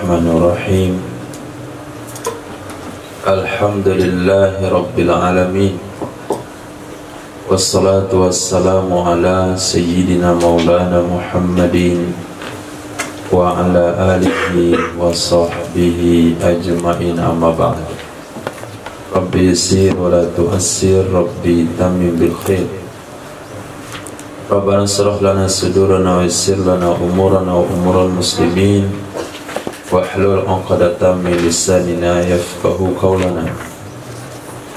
Bismillahirrahmanirrahim. Alhamdulillahi Rabbil Alamin. Wassalatu wassalamu ala Sayyidina Maulana Muhammadin wa ala alihi wa sahbihi ajma'in, amma ba'd. Rabbi yassir wa la tu'assir, Rabbi tamim bil khair. Rabbana shrah lana sudurana wa yassir lana umurana wa umural muslimin wahlul 'uqdatam min lisanina yafqahu qawlana.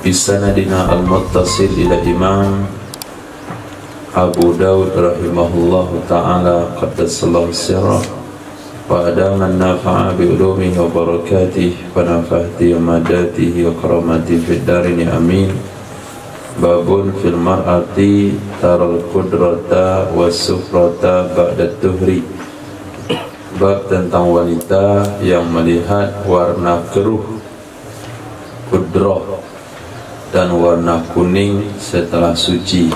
Bisanadina al-muttasil ila Imam Abu Dawud rahimahullahu ta'ala qaddasallahu sirrah wa adama an-nafa'a bi ulumihi wa barakatihi wa nafa'ati wa madatihi wa karamati fid darini amin. Babun fil mar'ati taral qudrata wa sufrata ba'da tuhri. Bab tentang wanita yang melihat warna keruh, kudrah, dan warna kuning setelah suci.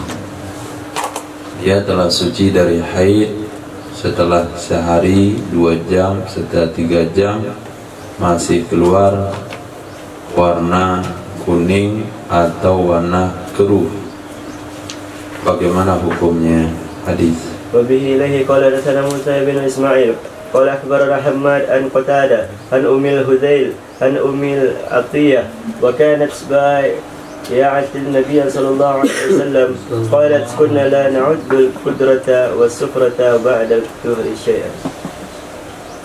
Dia telah suci dari haid, setelah sehari, 2 jam, setelah 3 jam masih keluar warna kuning atau warna keruh, bagaimana hukumnya? Hadis. Wabihi ilahi qala hadatsana Musa bin Ismail qala akhbarana Hammad an Qatada an Ummil Hudzail an Ummil Atiyah wa kanat bai'at an-nabiy sallallahu alaihi wasallam qalat kunna la na'uddu al-qudrata was-sufrata ba'da tuhri syai'an.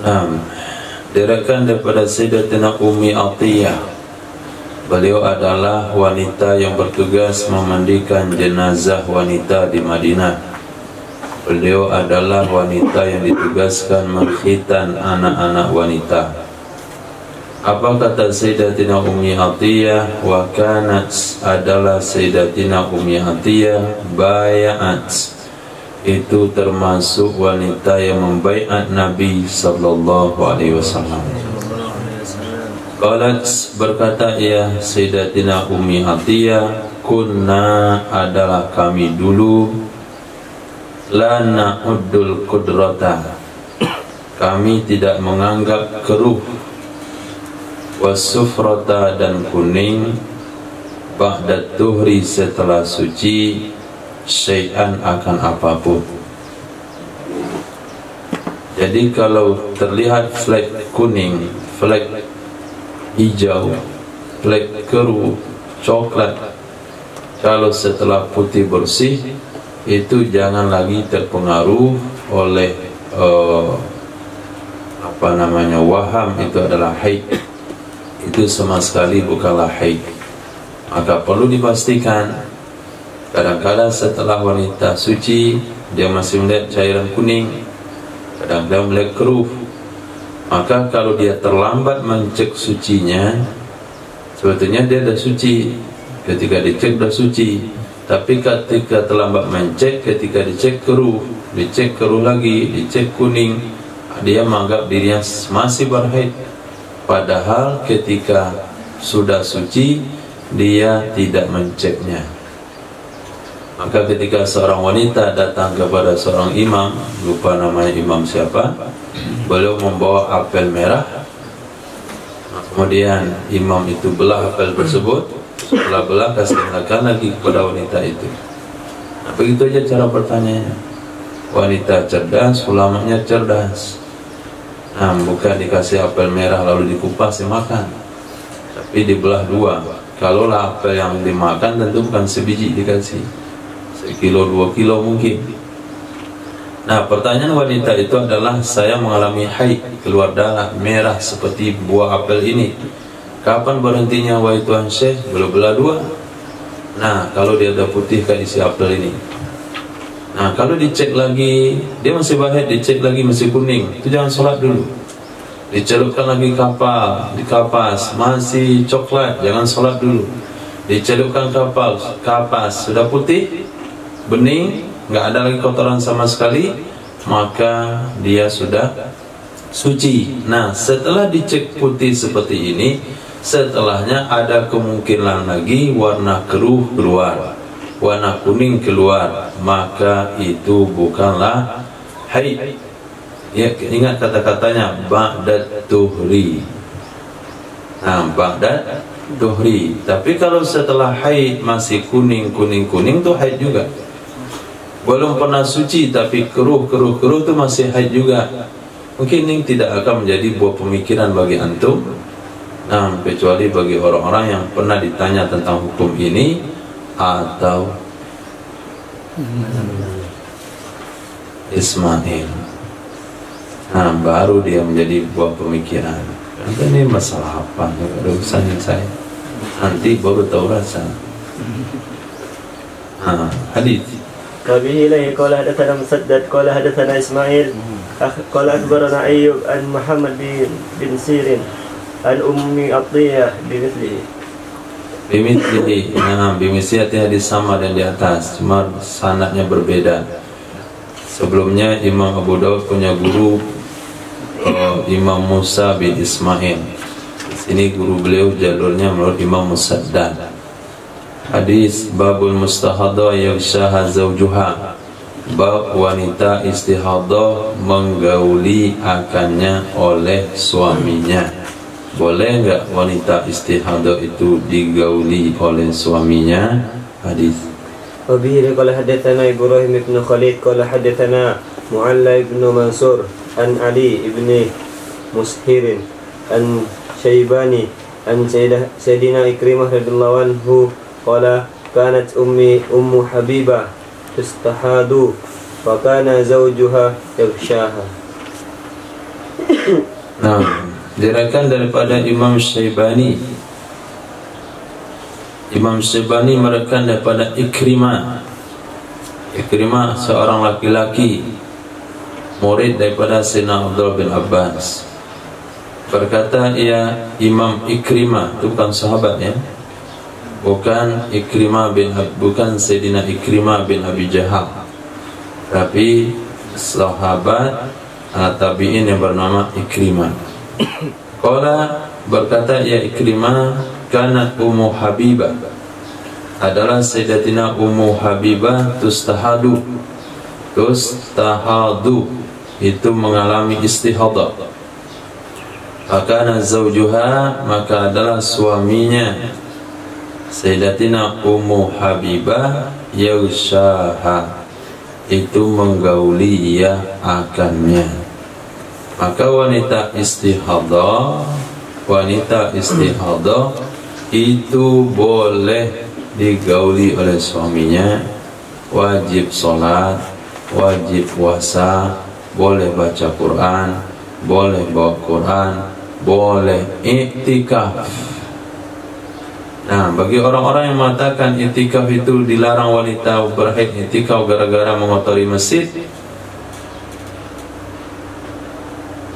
Naam, diriwayatkan daripada Sayyidatina Ummi Atiyah. Beliau adalah wanita yang bertugas memandikan jenazah wanita di Madinah. Beliau adalah wanita yang ditugaskan mengkhitan anak-anak wanita. Apa kata Sayyidatina Ummi Atiyah? Wa kanat, adalah Sayyidatina Ummi Atiyah bay'at, itu termasuk wanita yang membaiat Nabi sallallahu alaihi wasallam. Qalat, berkata ia Sayyidatina Ummi Atiyah, kunna, adalah kami dulu, la na'uddul qudrata, kami tidak menganggap keruh, wasufrata, dan kuning, ba'da tuhri, setelah suci, syai'an, akan apapun. Jadi kalau terlihat flek kuning, flek hijau, flek keruh, coklat, kalau setelah putih bersih, itu jangan lagi terpengaruh oleh waham, itu adalah haid. Itu sama sekali bukanlah haid. Maka perlu dipastikan, kadang-kadang setelah wanita suci dia masih melihat cairan kuning, kadang-kadang melihat keruh. Maka kalau dia terlambat mencek sucinya, sebetulnya dia dah suci. Ketika dicek dah suci. Tapi ketika terlambat mencek, ketika dicek keruh, dicek keruh lagi, dicek kuning, dia menganggap dirinya masih berhaid. Padahal ketika sudah suci, dia tidak menceknya. Maka ketika seorang wanita datang kepada seorang imam, lupa namanya imam siapa, beliau membawa apel merah. Kemudian imam itu belah apel tersebut, setelah belah kasihkan lagi kepada wanita itu. Nah, begitu aja cara bertanya. Wanita cerdas, ulamanya cerdas. Nah, bukan dikasih apel merah lalu dikupas dimakan, tapi dibelah 2. Kalaulah apel yang dimakan tentu bukan sebiji dikasih, 1 kilo 2 kilo mungkin. Nah, pertanyaan wanita itu adalah, saya mengalami haid, keluar darah merah seperti buah apel ini, kapan berhentinya wahai Tuhan Syekh? Belah 2. Nah, kalau dia ada putih kan isi apel ini. Nah, kalau dicek lagi dia masih bahaya, dicek lagi masih kuning, itu jangan sholat dulu. Dicelupkan lagi kapal, dikapas masih coklat, jangan sholat dulu. Dicelupkan kapal, kapas sudah putih, bening, nggak ada lagi kotoran sama sekali, maka dia sudah suci. Nah, setelah dicek putih seperti ini, setelahnya ada kemungkinan lagi warna keruh keluar, warna kuning keluar, maka itu bukanlah haid. Ya, ingat kata-katanya ba'dat tuhri. Nah, ba'dat tuhri. Tapi kalau setelah haid masih kuning itu haid juga. Belum pernah suci tapi keruh itu masih haid juga. Mungkin ini tidak akan menjadi buah pemikiran bagi antum. Nah, kecuali bagi orang-orang yang pernah ditanya tentang hukum ini atau Ismail. Nah, baru dia menjadi buah pemikiran. Ini masalah apa? Ada urusannya saya. Nanti baru tahu rasa. Hadis. Wabihi ilaihi qala hadatsana Musaddad qala hadatsana Ismail qala akhbarana Ayyub an Muhammad bin Sirin an Ummi Atiyah bimithlihi. Bimithlihi hadis sama dan di atas, cuma sanadnya berbeda. Sebelumnya Imam Abu Daud punya guru Imam Musa bin Ismail. Di sini guru beliau jalurnya menurut Imam Musaddad. Hadis babul mustahadah yaghshaha zawjuha. Bab wanita istihadah menggauli akannya oleh suaminya. Boleh enggak wanita istihadah itu digauli oleh suaminya? Hadis. Wabihi qala hadatsana Ibrahim ibn Khalid qala hadatsana Mu'alla ibn Mansur an Ali ibn Mushirin an Syaibani an Sayyidina Ikrimah radhiyallahu anhu qala kanat ummu Habibah tustahadu wa kana zawjuha yaghshaha. Nah, diriwayatkan daripada Imam Syaibani. Imam Syaibani meriwayatkan daripada Ikrimah. Ikrimah seorang laki-laki murid daripada Sayyidina Abdullah bin Abbas. Berkata ia Imam Ikrimah, itu bukan sahabat ya. Bukan Sayyidina Ikrimah bin Abi Jahal, tapi sahabat tabi'in yang bernama Ikrimah. Qala berkata ia Ikrimah kanat Ummu Habibah, adalah Sayyidatina Ummu Habibah tustahadu itu mengalami istihadah. Fakana zawjuha, maka adalah suaminya Sayyidatina Ummu Habibah yaghshaha, itu menggauli ia akannya. Maka wanita istihadah itu boleh digauli oleh suaminya. Wajib sholat, wajib puasa, boleh baca Quran, boleh bawa Quran, boleh iktikaf. Nah, bagi orang-orang yang mengatakan iktikaf itu dilarang wanita berhaid iktikaf gara-gara mengotori masjid,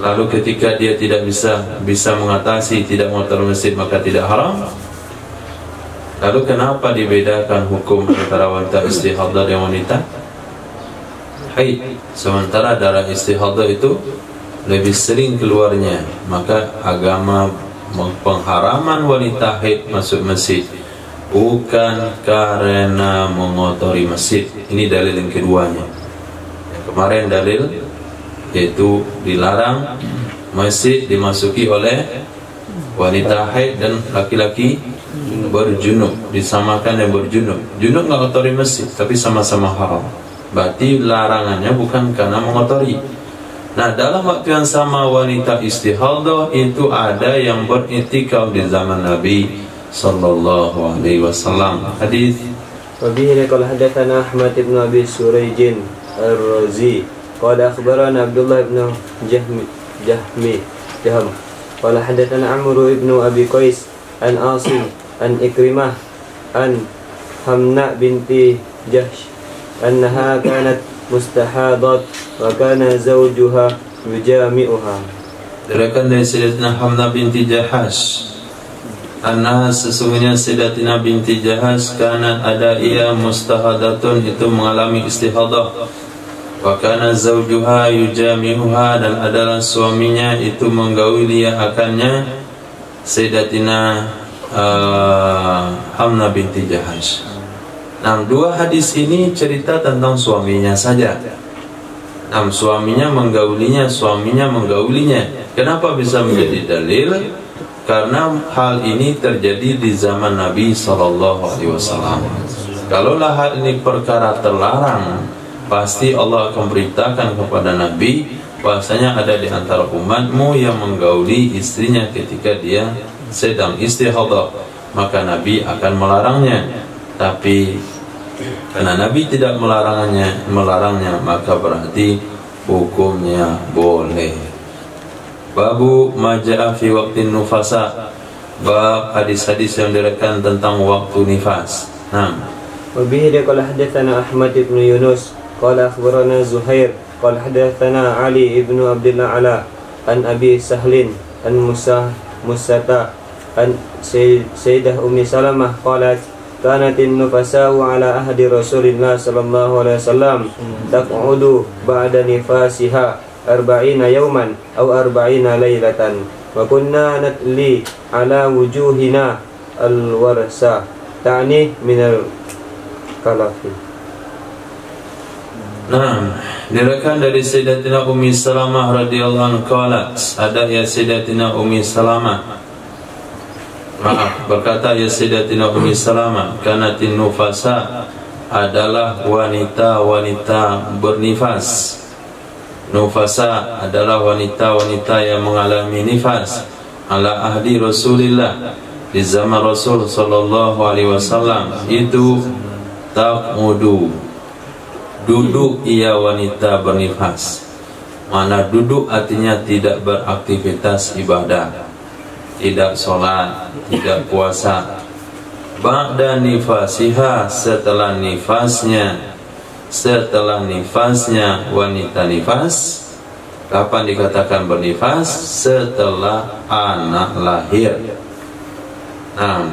lalu ketika dia tidak bisa mengatasi tidak mengotori masjid maka tidak haram. Lalu kenapa dibedakan hukum antara wanita istihadah dan wanita haid? Sementara darah istihadah itu lebih sering keluarnya, maka agama pengharaman wanita haid masuk masjid bukan karena mengotori masjid. Ini dalil yang keduanya. Yang kemarin dalil yaitu dilarang masjid dimasuki oleh wanita haid dan laki-laki berjunub, disamakan yang berjunub. Junub nggak kotori masjid, tapi sama-sama haram. Berarti larangannya bukan karena mengotori. Nah, dalam waktu yang sama wanita istihadah itu ada yang beriktikaf di zaman Nabi sallallahu alaihi wasallam. Hadis. Wa bihi qala hadatsana Ahmad ibn Abi Surayj ar-Razi qala akhbarana Abdullah ibn Jahmi qala hadatsana Amr ibn Abi Qais an Asim an Ikrimah an Hamna binti Jahsh annaha kanat mustahadat wa kana zawjuha yujami'uha. Diriwayatkan dari Sayyidatina Hamna binti Jahash, anna sesungguhnya Sayyidatina binti Jahash kanat ada ia mustahadatun, itu mengalami istihadah, wa kana zawjuha yujami'uha, dan adalah suaminya itu menggauli akannya Sayyidatina Hamna binti Jahash. Nah, dua hadis ini cerita tentang suaminya saja. Suaminya menggaulinya, Kenapa bisa menjadi dalil? Karena hal ini terjadi di zaman Nabi SAW. Kalaulah hal ini perkara terlarang, pasti Allah akan beritakan kepada Nabi bahwasanya ada di antara umatmu yang menggauli istrinya ketika dia sedang istihadah, maka Nabi akan melarangnya. Tapi karena Nabi tidak melarangnya, maka berarti hukumnya boleh. Babu maja'a fi waqtin nufasa, bab hadis-hadis yang diriwayatkan tentang waktu nifas. Wa bihi qala hadatsana Ahmad ibn Yunus qala akhbarana Zuhair qala hadatsana Ali ibn Abdullah Ala an Abi Sahlin an Musata an Sayyidah Ummi Salamah qalat kanatin nufasa'u ala ahdi Rasulillah sallallahu alaihi wasallam taq'udu ba'da nifasiha 40 yawman aw 40 laylatan wa kunna natli ala wujuhina al-warsa ta'ni min al-kalafi. Diriwayatkan dari Sayyidatina Ummi Salamah radhiyallahu anha qalat, ada ya Sayyidatina Ummi Salamah, berkata ya Sayyidatina Ummi Salamah, kanatin nufasa, adalah wanita-wanita bernifas. Nufasa adalah wanita-wanita yang mengalami nifas ala ahdi Rasulillah, di zaman Rasul sallallahu alaihi wasallam. Itu taqudu, duduk ia wanita bernifas. Mana duduk artinya tidak beraktivitas ibadah, tidak sholat, tidak puasa. Ba'da nifasiha, setelah nifasnya wanita nifas. Kapan dikatakan bernifas? Setelah anak lahir.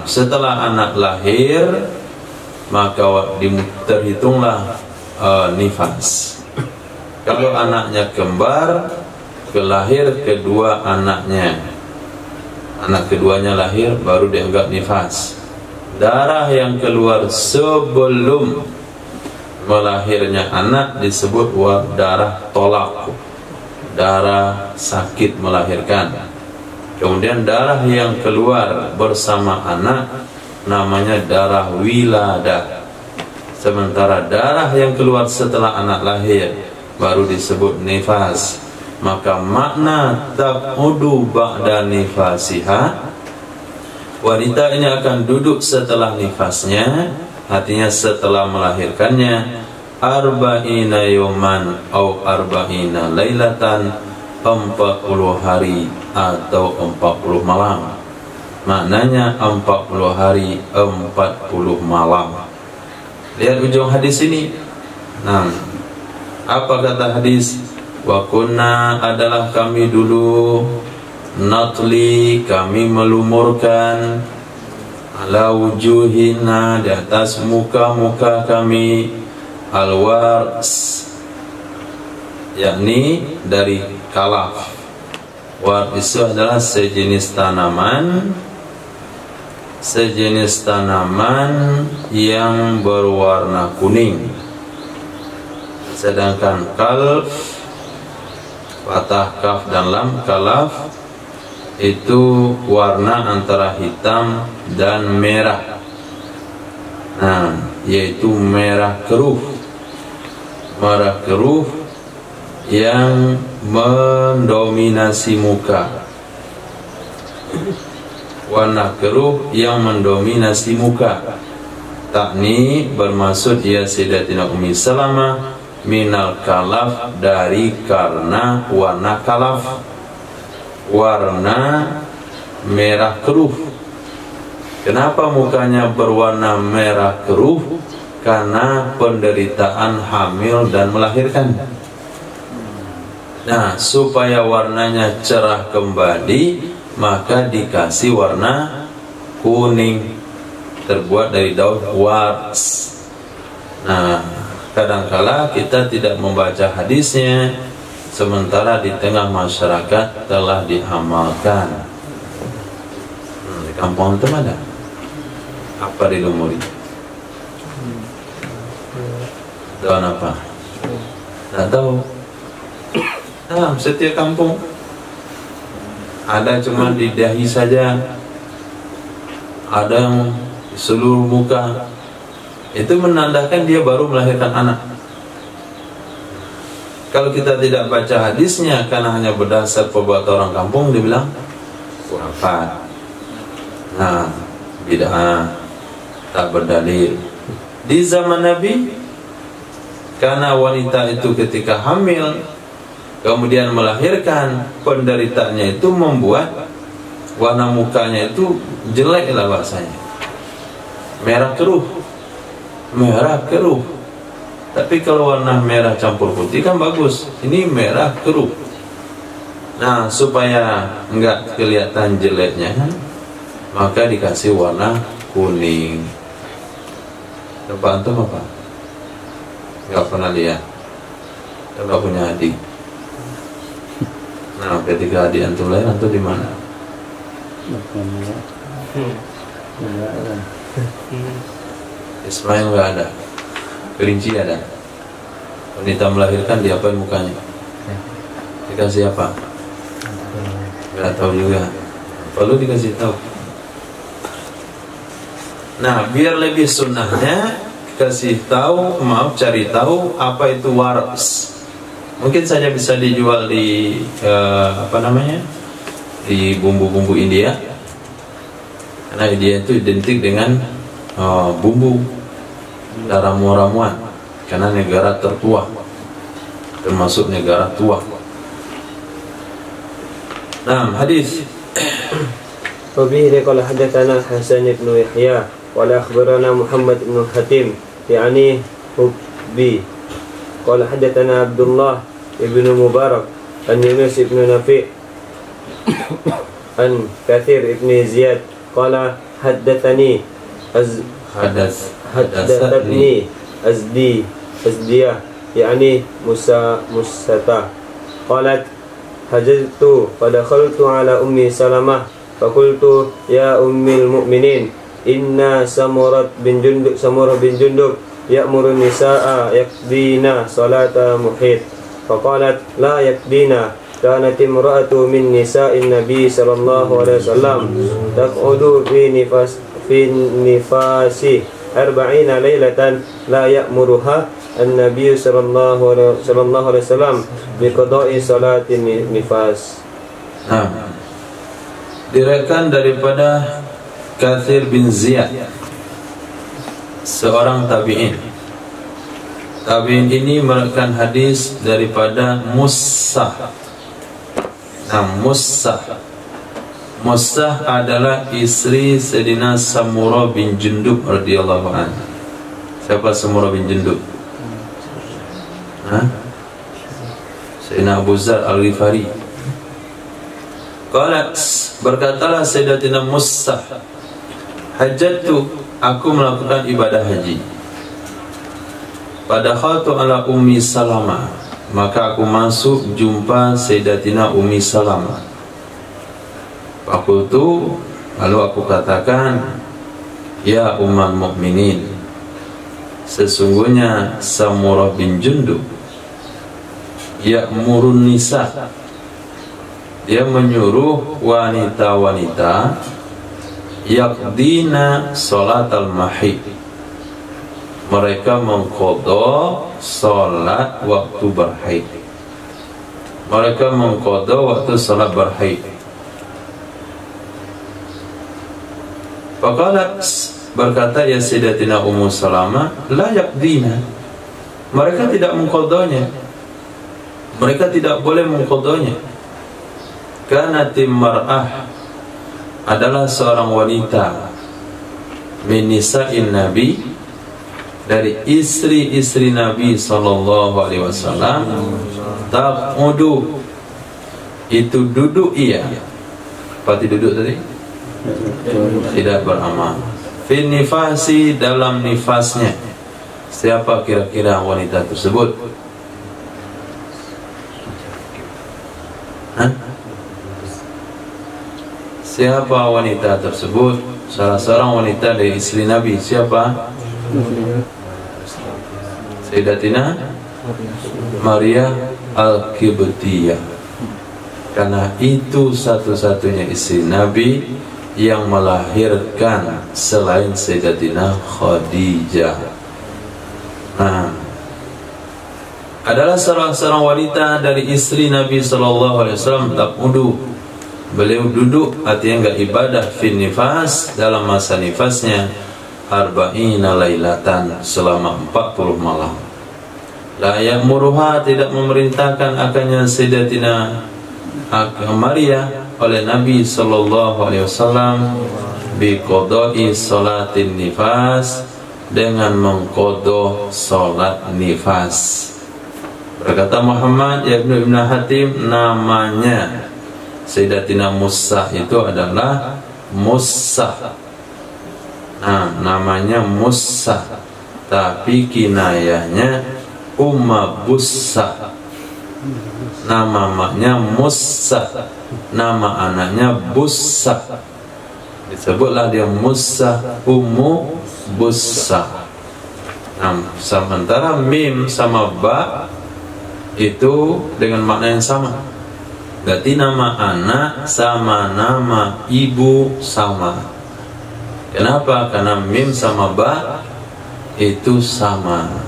Setelah anak lahir, maka terhitunglah nifas. Kalau anaknya kembar, kelahir kedua anaknya, anak keduanya lahir, baru dianggap nifas. Darah yang keluar sebelum melahirnya anak disebut darah tolak, darah sakit melahirkan. Kemudian darah yang keluar bersama anak namanya darah wiladah. Sementara darah yang keluar setelah anak lahir baru disebut nifas. Maka makna taqudu ba'da nifasiha, wanita ini akan duduk setelah nifasnya, artinya setelah melahirkannya, 40 yawman atau 40 lailatan, 40 hari atau 40 malam. Maknanya 40 hari 40 malam. Lihat ujung hadis ini. Apa kata hadis? Wa kunna, adalah kami dulu, natli, kami melumurkan, ala wujuhina, di atas muka-muka kami, al-wars, yakni dari kalaf. Wars itu adalah sejenis tanaman yang berwarna kuning. Sedangkan kalf, fathah kaf dan lam, kalaf itu warna antara hitam dan merah. Yaitu merah keruh. Merah keruh yang mendominasi muka. Warna keruh yang mendominasi muka. Takni bermaksud ya Sayyidatina Ummi Salamah minal kalaf, dari karena warna kalaf, warna merah keruh. Kenapa mukanya berwarna merah keruh? Karena penderitaan hamil dan melahirkan. Supaya warnanya cerah kembali, maka dikasih warna kuning, terbuat dari daun wars. Kadangkala kita tidak membaca hadisnya, sementara di tengah masyarakat telah diamalkan. Di kampung itu ada apa dilumuri? Daun apa? Tidak tahu. Nah, setiap kampung ada cuma di dahi saja, ada yang di seluruh muka. Itu menandakan dia baru melahirkan anak. Kalau kita tidak baca hadisnya karena hanya berdasar perbuatan orang kampung, dibilang khurafat. Nah, bid'ah, tak berdalil. Di zaman Nabi, karena wanita itu ketika hamil kemudian melahirkan, penderitaannya itu membuat warna mukanya itu jelek lah bahasanya, merah keruh. Tapi kalau warna merah campur putih kan bagus. Ini merah keruh. Nah, supaya enggak kelihatan jeleknya, maka dikasih warna kuning. Coba antum apa? Enggak pernah lihat. Enggak punya adik. Nah, ketika adik antum lahir, antum di mana? Ismail enggak ada. Kelinci ada. Wanita melahirkan, diapain mukanya? Dikasih apa? Enggak tahu juga. Perlu dikasih tahu. Nah, biar lebih sunnahnya kasih tahu, cari tahu apa itu waras. Mungkin saja bisa dijual di di bumbu-bumbu India. Karena India itu identik dengan bumbu dan ramuan-ramuan, karena negara tertua, termasuk negara tua. Nah, hadis. وبه قال حدثنا حسن بن يحيى قال أخبرنا محمد بن حاتم يعني حبي قال حدثنا عبد الله بن مبارك عن يونس بن نافع عن كثير بن زياد قال حدثني أزدية يعني مسة قالت حججت فدخلت على أم سلمة فقلت يا أم المؤمنين إن سمرة بن جندب يأمر النساء يقضين صلاة محيط فقالت لا يقضين كانت امرأة من نساء النبي صلى الله عليه وسلم تقعد في النفاس 40 ليلة لا يأمرها النبي صلى الله عليه وسلم بقضاء صلاة النفاس. Diriwayatkan daripada Kathir bin Ziyad, seorang tabi'in. Tabi'in ini meriwayatkan hadis daripada Mussah. Nah, Mussah adalah istri Sayyidina Samurah bin Jundub radhiyallahu anhu. Siapa Samurah bin Jundub? Sayyidina Abu Zar Al-Ghifari. Qalat, berkatalah Sayyidatina Mussah, hajjatu, aku melakukan ibadah haji. Padahal ala Ummi Salamah, maka aku masuk jumpa Sayyidatina Ummi Salamah. Fakultu, lalu aku katakan, ya Ummul Mukminin, sesungguhnya Samurah bin Jundub ya'murun nisa, dia menyuruh wanita-wanita yaqdina salatal mahid, mereka mengqadha salat waktu berhaid. Mereka mengqadha waktu salat berhaid. Faqalat, berkata ya Sayyidatina Ummu Salamah, la yaqdina, mereka tidak mengqadhanya, mereka tidak boleh mengqadhanya. Karena mar'ah adalah seorang wanita min nisa'in Nabi, dari istri-istri Nabi sallallahu alaihi wasallam, taqudu, itu duduk ia. Pati duduk tadi? Tidak beramal. Fi nifasi, dalam nifasnya. Siapa kira-kira wanita tersebut? Siapa wanita tersebut? Salah seorang wanita dari istri Nabi. Siapa? Sayyidatina Maria Al-Qibtiyah, karena itu satu-satunya istri Nabi yang melahirkan selain Sayyidatina Khadijah. Nah, adalah seorang wanita dari istri Nabi SAW tak wudu. Beliau duduk, artinya enggak ibadah fin nifas, dalam masa nifasnya arba'ina lailatan, selama 40 malam. La ya'muruha, tidak memerintahkan akannya Sayyidatina Maria oleh Nabi SAW bi qada'i salatin nifas, dengan mengqadha salat nifas. Berkata Muhammad ibn Hatim, namanya Sayyidatina Musa itu adalah Musa. Nah, namanya Musa, tapi kinayahnya Umma Bussa. Nama maknya Musa, nama anaknya Bussa. Disebutlah dia Musa Ummu Bussa. Nah, sementara mim sama ba itu dengan makna yang sama. Berarti nama anak sama nama ibu sama. Kenapa? Karena mim sama ba itu sama.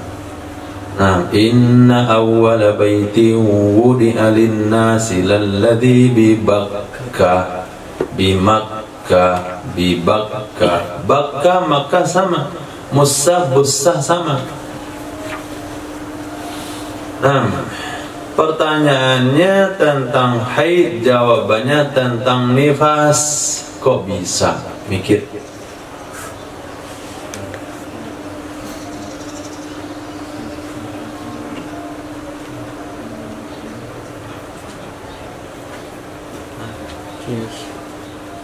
Nah, inna awwala baitin wudi'a lin-nasi lalladzi bi Bakkah, bi Makkah, bi Bakkah. Bakkah Makkah sama, Musa Bussah sama. Nah, pertanyaannya tentang haid, jawabannya tentang nifas. Kok bisa? Mikir.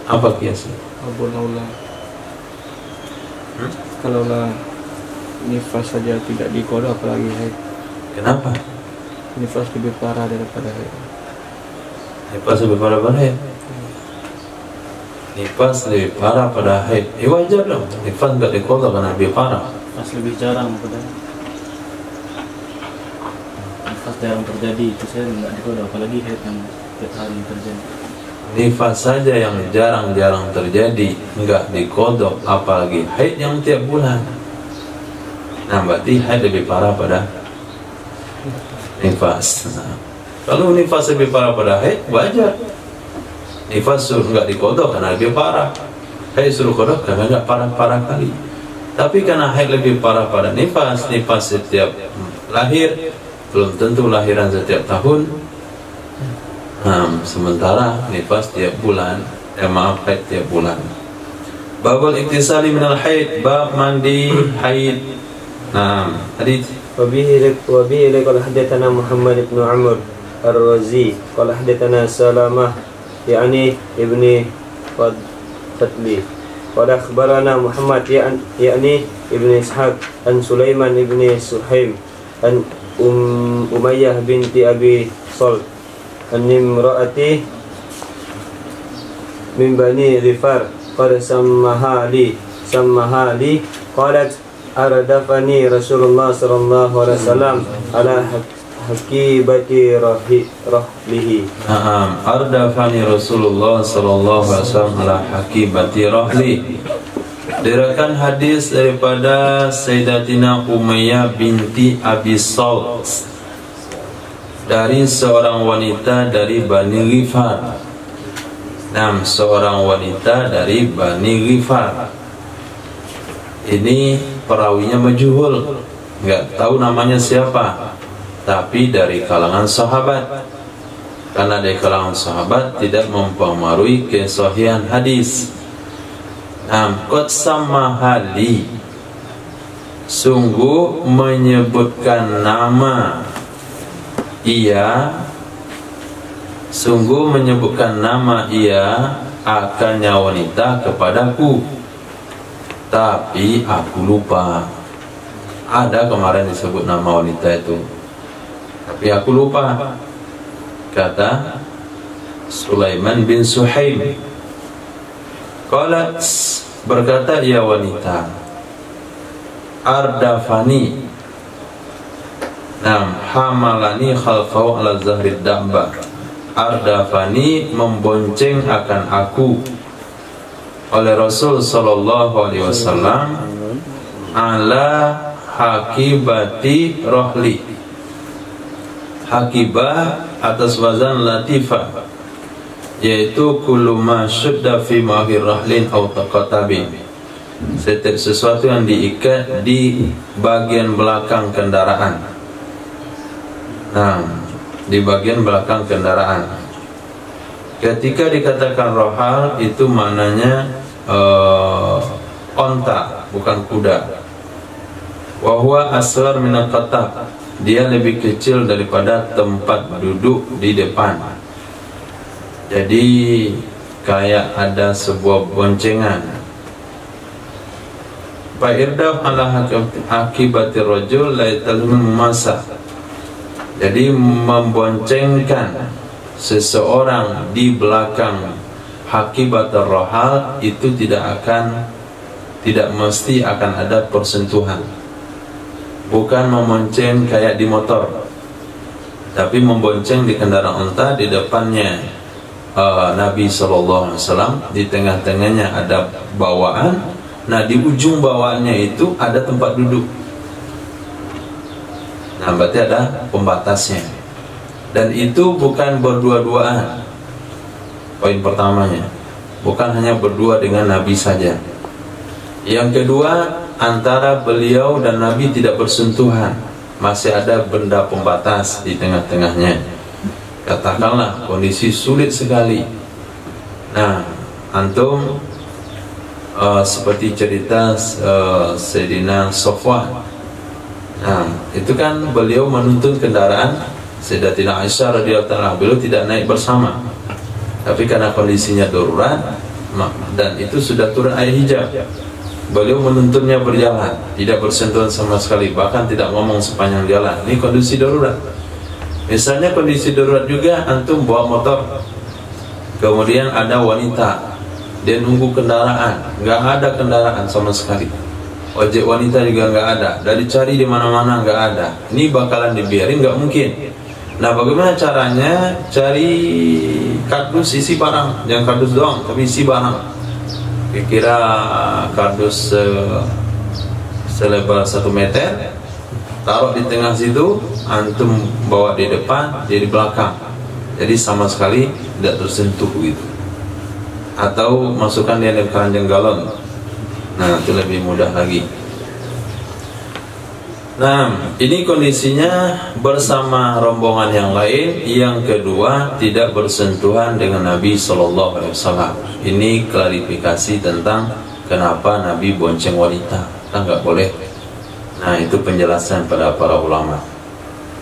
Apa kiasnya? Kalaulah nifas saja tidak diqadha, apalagi haid. Kenapa? Nifas lebih parah daripada haid. Nifas lebih parah pada haid. Nifas lebih parah pada haid. Wajar dong. Nifas nggak diqadha karena lebih parah. Nifas lebih jarang pada. Nifas jarang terjadi, itu saya nggak diqadha, apalagi haid yang tiap hari terjadi. Nifas saja yang jarang-jarang terjadi nggak diqadha, apalagi haid yang tiap bulan. Nah, berarti haid lebih parah pada nifas. Nah, kalau nifas lebih parah pada haid, wajar. Nifas suruh nggak diqadha karena lebih parah, haid suruh qadha karena nggak parah-parah kali. Tapi karena haid lebih parah pada nifas, nifas setiap lahir, belum tentu lahiran setiap tahun. Nah, sementara nifas tiap bulan, haid tiap bulan. Babul iktisali minal haid, bab mandi haid. Nah, hadits. وبه قال حدثنا محمد بن عمرو الرازي قال حدثنا سلامة يعني ابن فتلي قال أخبرنا محمد يعني ابن إسحاق عن سليمان ابن سحيم عن أمية بنت أبي صلت عن امرأة من بني غفار قد سمها لي قالت أردفني رسول الله صلى الله عليه وسلم على حكيبة رحله. Ardafani Rasulullah sallallahu alaihi wasallam ala hakibati rahli. Diriwayatkan hadis daripada Sayyidatina Umayyah binti Abi Salt dari seorang wanita dari Bani Ghifar. Seorang wanita dari Bani Ghifar. Ini perawinya majhul, nggak tahu namanya siapa, tapi dari kalangan sahabat. Karena dari kalangan sahabat tidak mempengaruhi kesahihan hadis. Qad samahali, sungguh menyebutkan nama ia akannya wanita kepadaku, tapi aku lupa. Ada kemarin disebut nama wanita itu, tapi aku lupa. Kata Sulaiman bin Suhaim, qalat, berkata ia wanita, ardafani. hamalani khalfahu ala zahrid dabba, ardafani membonceng akan aku oleh Rasul sallallahu alaihi wasallam ala hakibati rohli. Hakibah atas wazan latifah, yaitu kullu ma syudda fi ma'hir rahlin aw taqatabi, setiap sesuatu yang diikat di bagian belakang kendaraan. Di bagian belakang kendaraan. Ketika dikatakan rohal itu maknanya onta, bukan kuda. Wa huwa asghar min al-qatab, dia lebih kecil daripada tempat duduk di depan. Jadi kayak ada sebuah boncengan. Fa'irdaf ala akibati rajul la yatalmun masa. Jadi memboncengkan seseorang di belakang hakibat rohal itu tidak mesti akan ada persentuhan. Bukan membonceng kayak di motor, tapi membonceng di kendaraan unta, di depannya Nabi SAW, di tengah-tengahnya ada bawaan. Nah, di ujung bawaannya itu ada tempat duduk. Nah, berarti ada pembatasnya. Dan itu bukan berdua-duaan. Poin pertamanya, bukan hanya berdua dengan Nabi saja. Yang kedua, antara beliau dan Nabi tidak bersentuhan, masih ada benda pembatas di tengah-tengahnya. Katakanlah kondisi sulit sekali. Nah, antum seperti cerita Sayyidina Sofwan. Nah, itu kan beliau menuntun kendaraan Sayyidatina Aisyah radhiyallahu anha, beliau tidak naik bersama. Tapi karena kondisinya darurat dan itu sudah turun ayat hijab, beliau menuntunnya berjalan, tidak bersentuhan sama sekali, bahkan tidak ngomong sepanjang jalan. Ini kondisi darurat. Misalnya kondisi darurat juga, antum bawa motor, kemudian ada wanita, dia nunggu kendaraan, nggak ada kendaraan sama sekali. Ojek wanita juga nggak ada, dari cari di mana-mana nggak ada. Ini bakalan dibiarin? Nggak mungkin. Nah, bagaimana caranya? Cari kardus isi barang, jangan kardus doang, tapi isi barang. Kira kardus selebar 1 meter, taruh di tengah situ, antum bawa di depan, dia di belakang. Jadi sama sekali tidak tersentuh gitu. Atau masukkan dia dalam keranjang galon. Nah, itu lebih mudah lagi. Nah, ini kondisinya bersama rombongan yang lain. Yang kedua, tidak bersentuhan dengan Nabi SAW. Ini klarifikasi tentang kenapa Nabi bonceng wanita. Kan nggak boleh. Nah, itu penjelasan pada para ulama.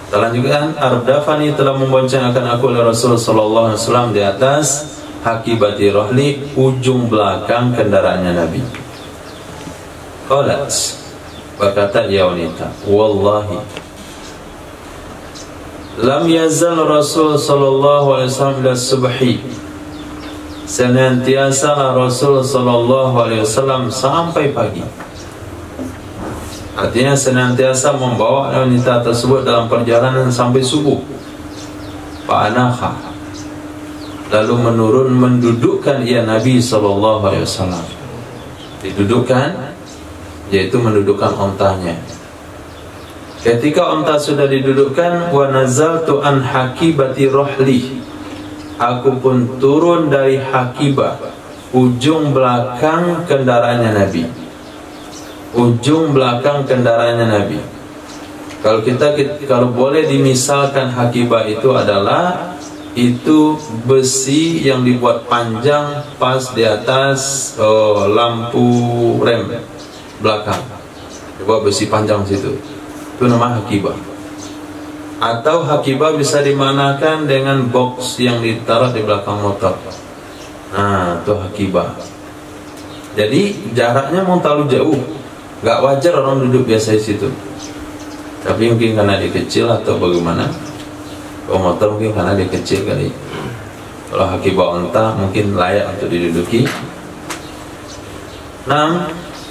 Kita lanjutkan. Ardafani telah membonceng akan aku oleh Rasulullah SAW di atas hakibati rohli, ujung belakang kendaraannya Nabi. Qalat, berkata dia wanita, wallahi lam yazal Rasul sallallahu alaihi wasallam ila subhi, senantiasa Rasul sallallahu alaihi wasallam sampai pagi. Artinya senantiasa membawa wanita tersebut dalam perjalanan sampai subuh. Fa'anaha, lalu mendudukkan ia Nabi sallallahu alaihi wasallam. Didudukkan, yaitu mendudukkan ontanya. Ketika onta sudah didudukkan, wa nazaltu an hakibati rohli, aku pun turun dari hakibah, ujung belakang kendaraannya Nabi. Ujung belakang kendaraannya Nabi. Kalau boleh dimisalkan hakibah itu adalah itu besi yang dibuat panjang pas di atas lampu rem belakang, dibuat besi panjang situ, itu nama hakibah. Atau hakibah bisa dimanakan dengan box yang ditaruh di belakang motor. Nah, itu hakibah. Jadi jaraknya mau terlalu jauh, nggak wajar orang duduk biasa di situ. Tapi mungkin karena dia kecil atau bagaimana. Kalau motor mungkin karena dia kecil kali. Kalau hakibah unta mungkin layak untuk diduduki. 6.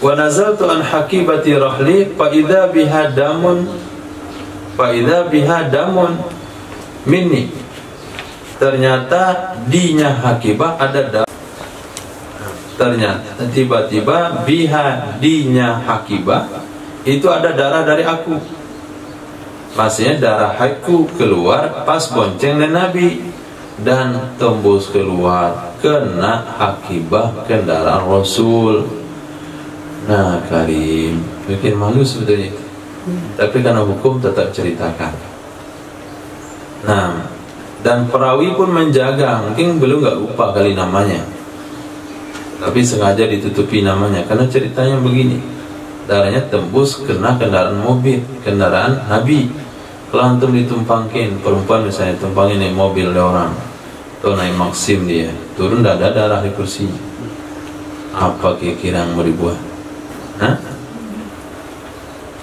Wa nazaltu an hakibati rahli fa idza biha damun fa idza biha damun minni, ternyata dinya Hakibah ada darah. Ternyata tiba-tiba biha dinya Hakibah itu ada darah dari aku. Maksudnya darah aku keluar pas bonceng dengan Nabi dan tembus keluar kena Hakibah kendaraan Rasul. Nah Karim, bikin malu sebetulnya, tapi karena hukum tetap ceritakan. Nah, dan perawi pun menjaga, mungkin belum nggak lupa kali namanya, tapi sengaja ditutupi namanya karena ceritanya begini. Darahnya tembus kena kendaraan mobil, kendaraan Nabi. Kalau antum ditumpangin, perempuan misalnya tumpangin naik mobil ada orang, atau naik Maxim dia, turun dada darah di kursinya. Apa kira-kira yang mau dibuat? Hah?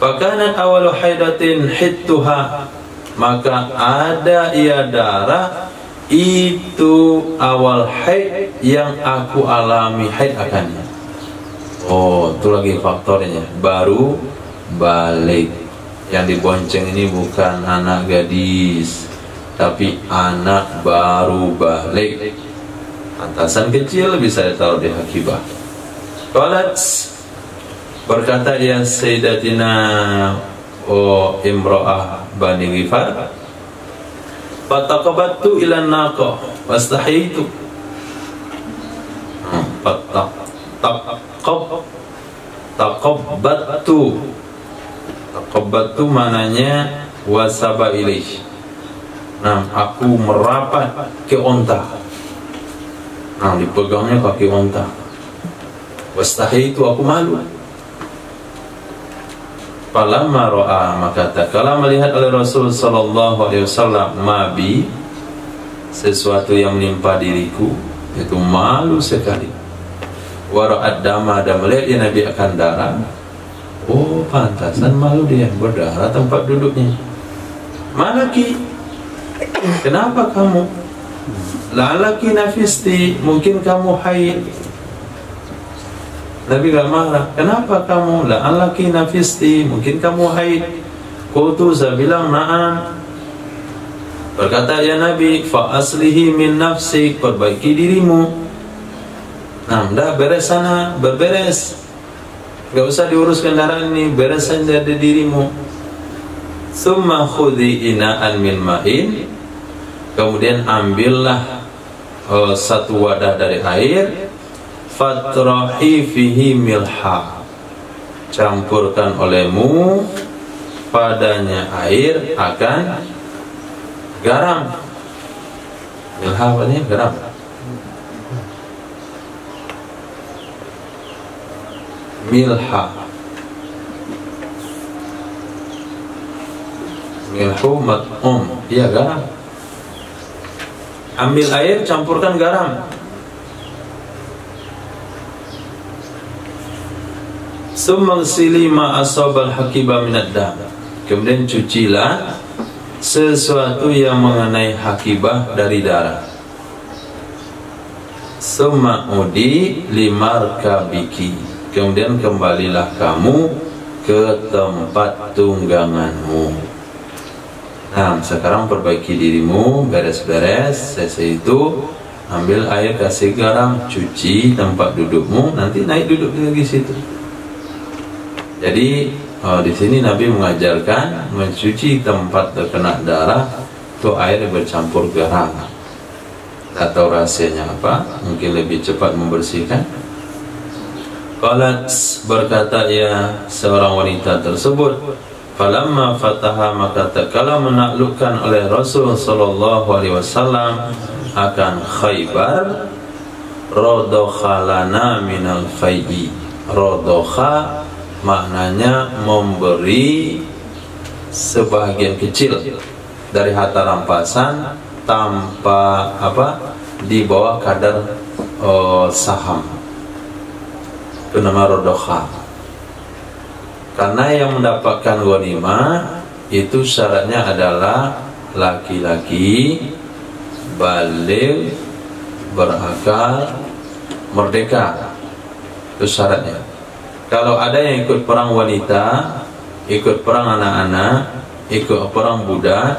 Fakanat awalu haidatin hittuha, maka ada ia darah itu awal haid yang aku alami haid akannya. Oh, itu lagi faktornya. Baru balik. Yang dibonceng ini bukan anak gadis, tapi anak baru balik. Antasan kecil bisa ditaruh di Hakibah. Qalat, berkata dia Sayyidatina Imra'ah Bani Ghifar, fataqabattu ila naqa wastahitu. Taqabbattu mananya wasaba ilaih. Nah, aku merapat ke onta. Nah, dipegangnya kaki onta. Wastahitu, aku malu. Falamma ra'a, maka tatkala melihat oleh Rasul sallallahu alaihi wasallam mabi, sesuatu yang menimpa diriku, itu malu sekali. Wa ra'ad dama, dan melihat dia Nabi akan darah. Oh, pantasan malu dia, berdarah tempat duduknya. Malaki, kenapa kamu? La'alaki nafisti, mungkin kamu haid. Nabi gak marah. Kenapa kamu? La'alaki nafisti, mungkin kamu haid. Qultu, saya bilang na'am. Berkata ya Nabi, fa aslihi min nafsik, perbaiki dirimu. Nah, dah beres sana, berberes. Gak usah diurus kendaraan ini, beres saja dari dirimu. Summa khudhi ina'an min ma'in, kemudian ambillah satu wadah dari air, fatrahi fihi milha, campurkan olehmu padanya air akan garam. Milha artinya garam. Milha, milhu mat'um, iya garam. Ambil air, campurkan garam. Summaghsili ma asabal Hakibah minad dam, kemudian cucilah sesuatu yang mengenai Hakibah dari darah. Summa udi limarkabiki, kemudian kembalilah kamu ke tempat tungganganmu. Nah, sekarang perbaiki dirimu, beres-beres, selesai itu ambil air, kasih garam, cuci tempat dudukmu, nanti naik duduk lagi situ. Jadi di sini Nabi mengajarkan mencuci tempat terkena darah itu air bercampur garam. Tak tahu rahasianya apa, mungkin lebih cepat membersihkan. Qalat, berkata ya seorang wanita tersebut, falamma fataha, maka tatkala menaklukkan oleh Rasul sallallahu alaihi wasallam akan Khaybar, radokha lana minal fai'i. Radokha maknanya memberi sebagian kecil dari harta rampasan tanpa di bawah kadar saham. Itu nama radokha. Karena yang mendapatkan ghanimah itu syaratnya adalah laki-laki baligh, berakal, merdeka. Itu syaratnya. Kalau ada yang ikut perang wanita, ikut perang anak-anak, ikut perang budak,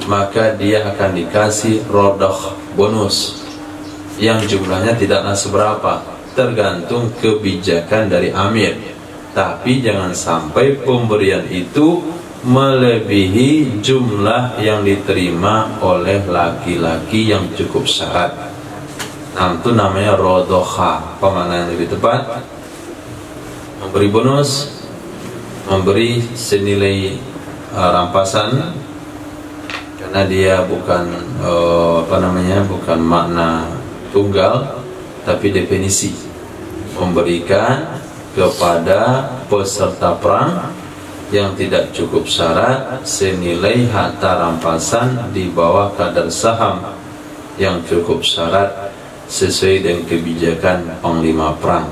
maka dia akan dikasih rodoh bonus yang jumlahnya tidaklah seberapa, tergantung kebijakan dari amir. Tapi jangan sampai pemberian itu melebihi jumlah yang diterima oleh laki-laki yang cukup syarat. Nah, itu namanya rodoha. Pemaknaan yang lebih tepat, memberi bonus, memberi senilai rampasan, karena dia bukan bukan makna tunggal, tapi definisi. Memberikan kepada peserta perang yang tidak cukup syarat senilai harta rampasan di bawah kadar saham yang cukup syarat sesuai dengan kebijakan panglima perang.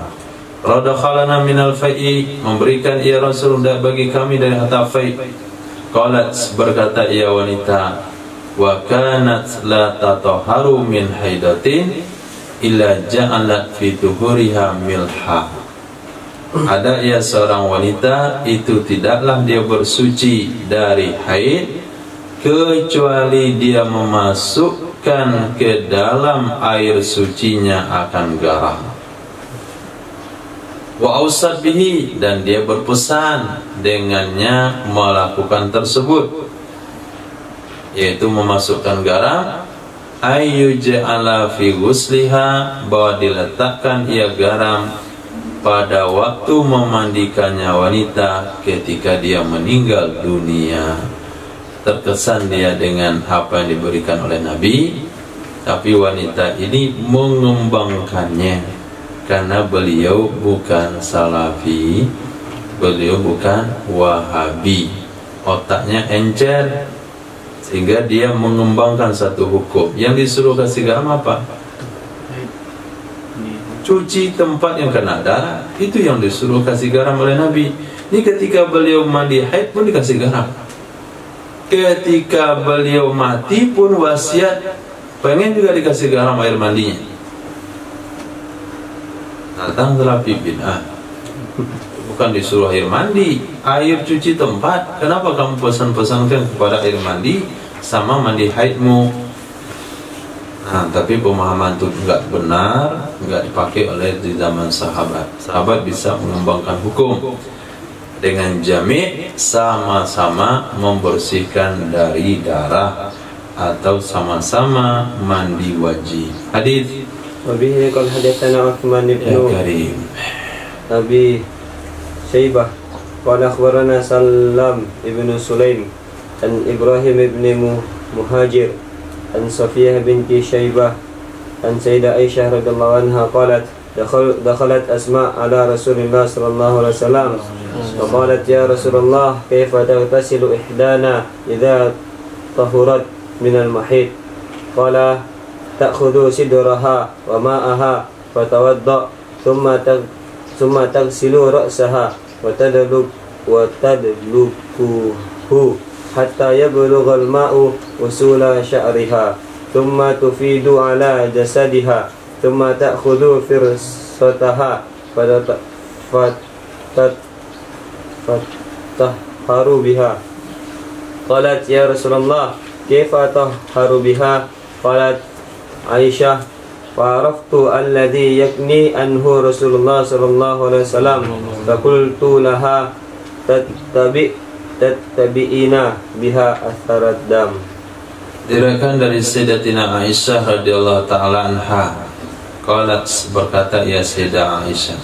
Radakhalana minal fai'i, memberikan ia Rasul bagi kami dari harta fai'. Qalat, berkata ia wanita, wa kanat la tatahharu min haidatin illa ja'alat fi tuhuriha milha. Ada ia seorang wanita, itu tidaklah dia bersuci dari haid kecuali dia memasukkan ke dalam air sucinya akan garam. Wa ausad bihi, dan dia berpesan dengannya melakukan tersebut, yaitu memasukkan garam. Ayyuja'ala fi ghusliha, bahwa diletakkan ia garam pada waktu memandikannya wanita ketika dia meninggal dunia. Terkesan dia dengan apa yang diberikan oleh Nabi, tapi wanita ini mengembangkannya karena beliau bukan salafi, beliau bukan wahabi, otaknya encer, sehingga dia mengembangkan satu hukum. Yang disuruh kasih garam apa? Cuci tempat yang kena darah, itu yang disuruh kasih garam oleh Nabi. Ini ketika beliau mandi haid pun dikasih garam. Ketika beliau mati pun wasiat pengen juga dikasih garam air mandinya. Datang terapi bid'ah, bukan disuruh air mandi, air cuci tempat. Kenapa kamu pesan-pesankan kepada air mandi sama mandi haidmu? Nah, tapi pemahaman itu enggak benar, enggak dipakai oleh di zaman sahabat. Sahabat bisa mengembangkan hukum dengan jami', sama-sama membersihkan dari darah atau sama-sama mandi wajib. Hadis. Wabihi qala hadatsana Utsman bin Abi Syaibah qala akhbarana Sallam ibn Sulaim an Ibrahim ibn Muhajir an Safiyah binti Syaibah an Sayyidah Aisyah radhiyallahu anha qalat dakhalat Asma ala Rasulillah sallallahu alaihi wasallam wa qalat ya Rasulullah kaifa taghtasilu ihdana idza tahurat min al-mahid qala ta'khudhu sidraha wa ma'aha fatawadda thumma taghsilu ra'saha wa tadlukuhu hatta yablugha al-ma'u usula sya'riha thumma tufidu ala jasadiha thumma ta'khudhu firsataha fatahharu biha. Qalat ya Rasulullah kaifa tahharu biha? Qalat Aisyah fa'araftu alladhi yakni anhu Rasulullah sallallahu alaihi wasallam faqultu laha tattabi'ina biha atharat dam. Diriwayatkan dari Sayyidatina Aisyah radhiyallahu taala anha, qalat, berkata ya Sayyidah Aisyah,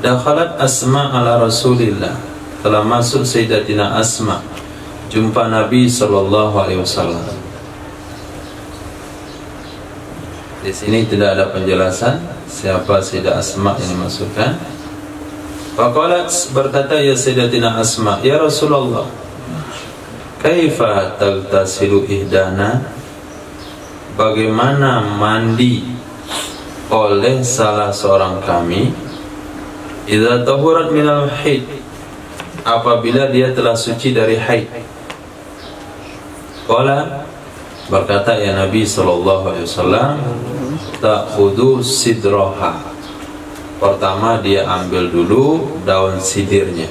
dakhalat Asma ala Rasulillah, telah masuk Sayyidatina Asma jumpa Nabi sallallahu alaihi wasallam. Di sini tidak ada penjelasan siapa Sayyidah Asma yang dimaksudkan. Faqalat, berkata ya Sayyidatina Asma, ya Rasulullah, kaifa taghtasilu ihdana, bagaimana mandi oleh salah seorang kami idza tahurat minal haid, apabila dia telah suci dari haid. Qala, berkata ya Nabi sallallahu alaihi wasallam, ta'khudhu sidraha, pertama dia ambil dulu daun sidirnya,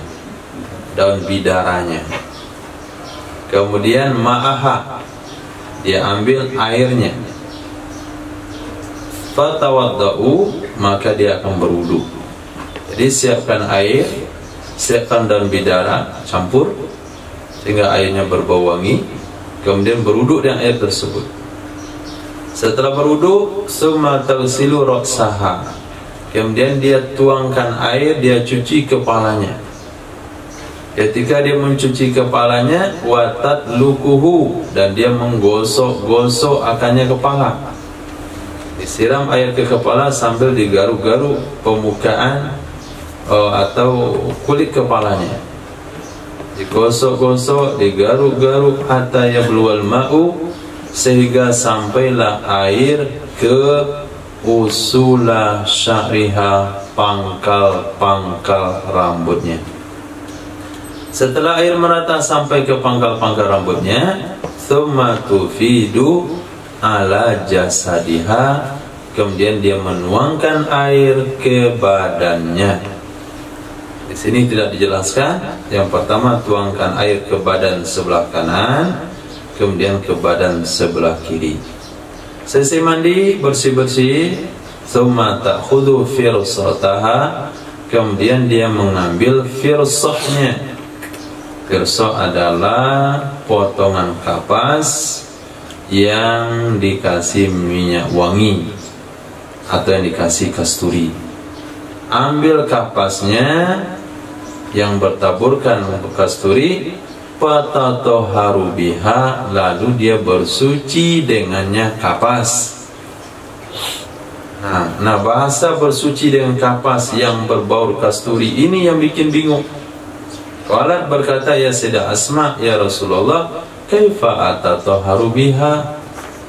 daun bidaranya. Kemudian ma'aha, dia ambil airnya. Fatawadda'u, maka dia akan berwudu. Jadi siapkan air, siapkan daun bidara, campur sehingga airnya berbau wangi. Kemudian berwudu dengan air tersebut. Setelah berwudu, summa tagsilu ra'saha, kemudian dia tuangkan air, dia cuci kepalanya. Ketika dia mencuci kepalanya, watat lukuhu, dan dia menggosok-gosok akannya kepala. Disiram air ke kepala sambil digaruk-garuk permukaan atau kulit kepalanya. Digosok-gosok, digaruk-garuk hatta yabluwal ma'u, sehingga sampailah air ke usula sya'riha, pangkal-pangkal rambutnya. Setelah air merata sampai ke pangkal-pangkal rambutnya, thumma tufidu ala jasadiha, kemudian dia menuangkan air ke badannya. Di sini tidak dijelaskan. Yang pertama, tuangkan air ke badan sebelah kanan, kemudian ke badan sebelah kiri. Selesai mandi, bersih-bersih, thumma ta'khudhu firsataha, kemudian dia mengambil firsahnya. Firsah adalah potongan kapas yang dikasih minyak wangi atau yang dikasih kasturi. Ambil kapasnya yang bertaburkan kasturi, fatatoharu biha, lalu dia bersuci dengannya kapas. Nah, bahasa bersuci dengan kapas yang berbau kasturi ini yang bikin bingung. Qalat, berkata ya Sayyidah Asma, ya Rasulullah, kaifa atatoharu biha,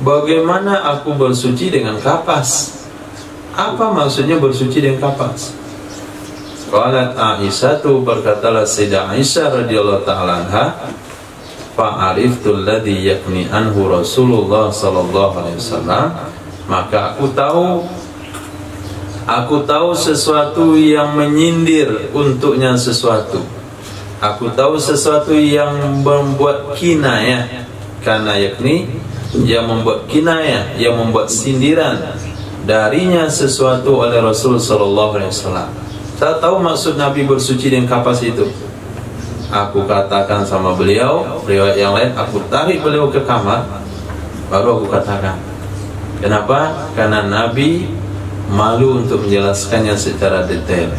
bagaimana aku bersuci dengan kapas? Apa maksudnya bersuci dengan kapas? Qalat Aisyah, berkatalah Sayyidah Aisyah radhiyallahu ta'ala anha, fa'ariftu alladhi yakni anhu Rasulullah sallallahu alaihi wasallam, maka aku tahu sesuatu yang menyindir untuknya sesuatu. Aku tahu sesuatu yang membuat kinayah, karena yakni yang membuat kinayah, yang membuat sindiran darinya sesuatu oleh Rasul sallallahu alaihi wasallam. Saya tahu maksud Nabi bersuci dengan kapas itu. Aku katakan sama beliau, riwayat yang lain, aku tarik beliau ke kamar, baru aku katakan. Kenapa? Karena Nabi malu untuk menjelaskannya secara detail.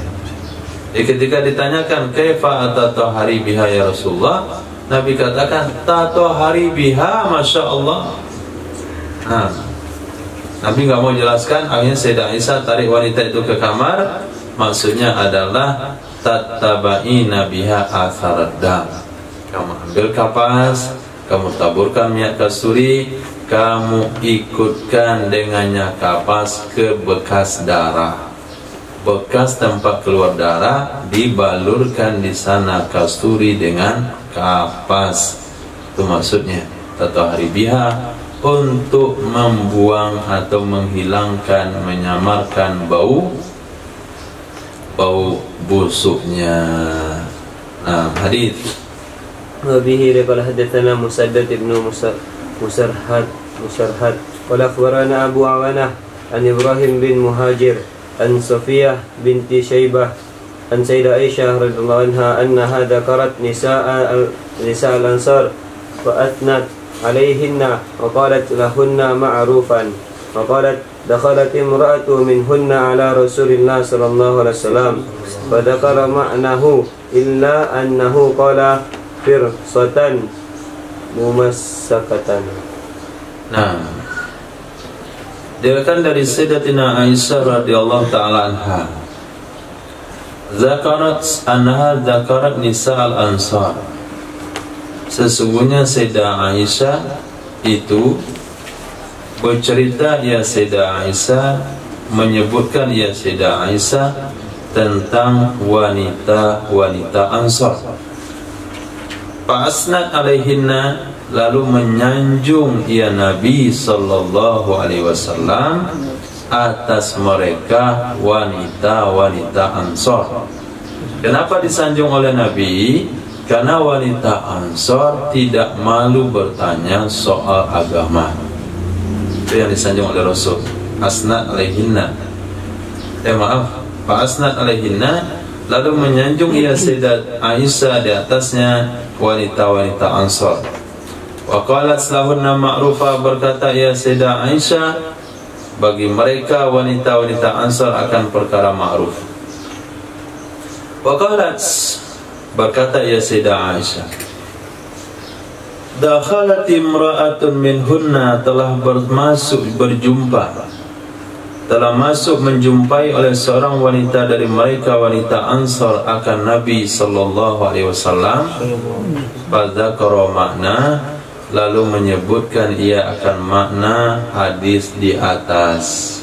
Jadi ketika ditanyakan kaifa atatohari biha ya Rasulullah, Nabi katakan tatohari biha, masya Allah. Nabi nggak mau jelaskan. Akhirnya Sayyidah Aisyah tarik wanita itu ke kamar. Maksudnya adalah tattabaina biha atharad dam. Kamu ambil kapas, kamu taburkan minyak kasturi, kamu ikutkan dengannya kapas ke bekas darah. Bekas tempat keluar darah, dibalurkan di sana kasturi dengan kapas. Itu maksudnya tatohari biha, untuk membuang atau menghilangkan, menyamarkan bau busuknya. Nah, hadis. Wabihi qala hadatsana Musaddad ibn Musarhad qala akhbarana Abu Awanah an Ibrahim bin Muhajir an Safiyah binti Syaibah an Sayyidah Aisyah radhiyallahu anha annaha dzakarat nisaa al-ansar fa athnat alaihinna wa qalat lahunna ma'rufan wa qalat dakhalat imra'atu minhunna ala Rasulillah sallallahu alaihi wasallam fa dzakara ma'nahu illa annahu qala firsatan mumassakatan. Nah, diriwayatkan dari Sayyidatina Aisyah radhiyallahu ta'ala anha, zakarat nisa al-ansar, sesungguhnya Sayyidah Aisyah itu bercerita, ya Sayyidah Aisyah menyebutkan, ya Sayyidah Aisyah tentang wanita-wanita Ansar. Fa'asnat alaihinna, lalu menyanjung ya Nabi sallallahu alaihi wasallam atas mereka wanita-wanita Ansar. Kenapa disanjung oleh Nabi? karena wanita Ansor tidak malu bertanya soal agama. Itu yang disanjung oleh Rasul. Asnad alaihinna. Fa asnad alaihinna, lalu menyanjung ia Sayyidat Aisyah di atasnya wanita-wanita Ansor. Wa qalat lahunna ma'rufa, berkata ia Sayyidah Aisyah bagi mereka wanita-wanita Ansor akan perkara ma'ruf. Wa qalat, berkata ia Sayyidah Aisyah, dakhalat imra'atun minhunna, telah masuk menjumpai oleh seorang wanita dari mereka wanita Ansar akan Nabi sallallahu alaihi wasallam. Fadzakara makna, lalu menyebutkan ia akan makna hadis di atas,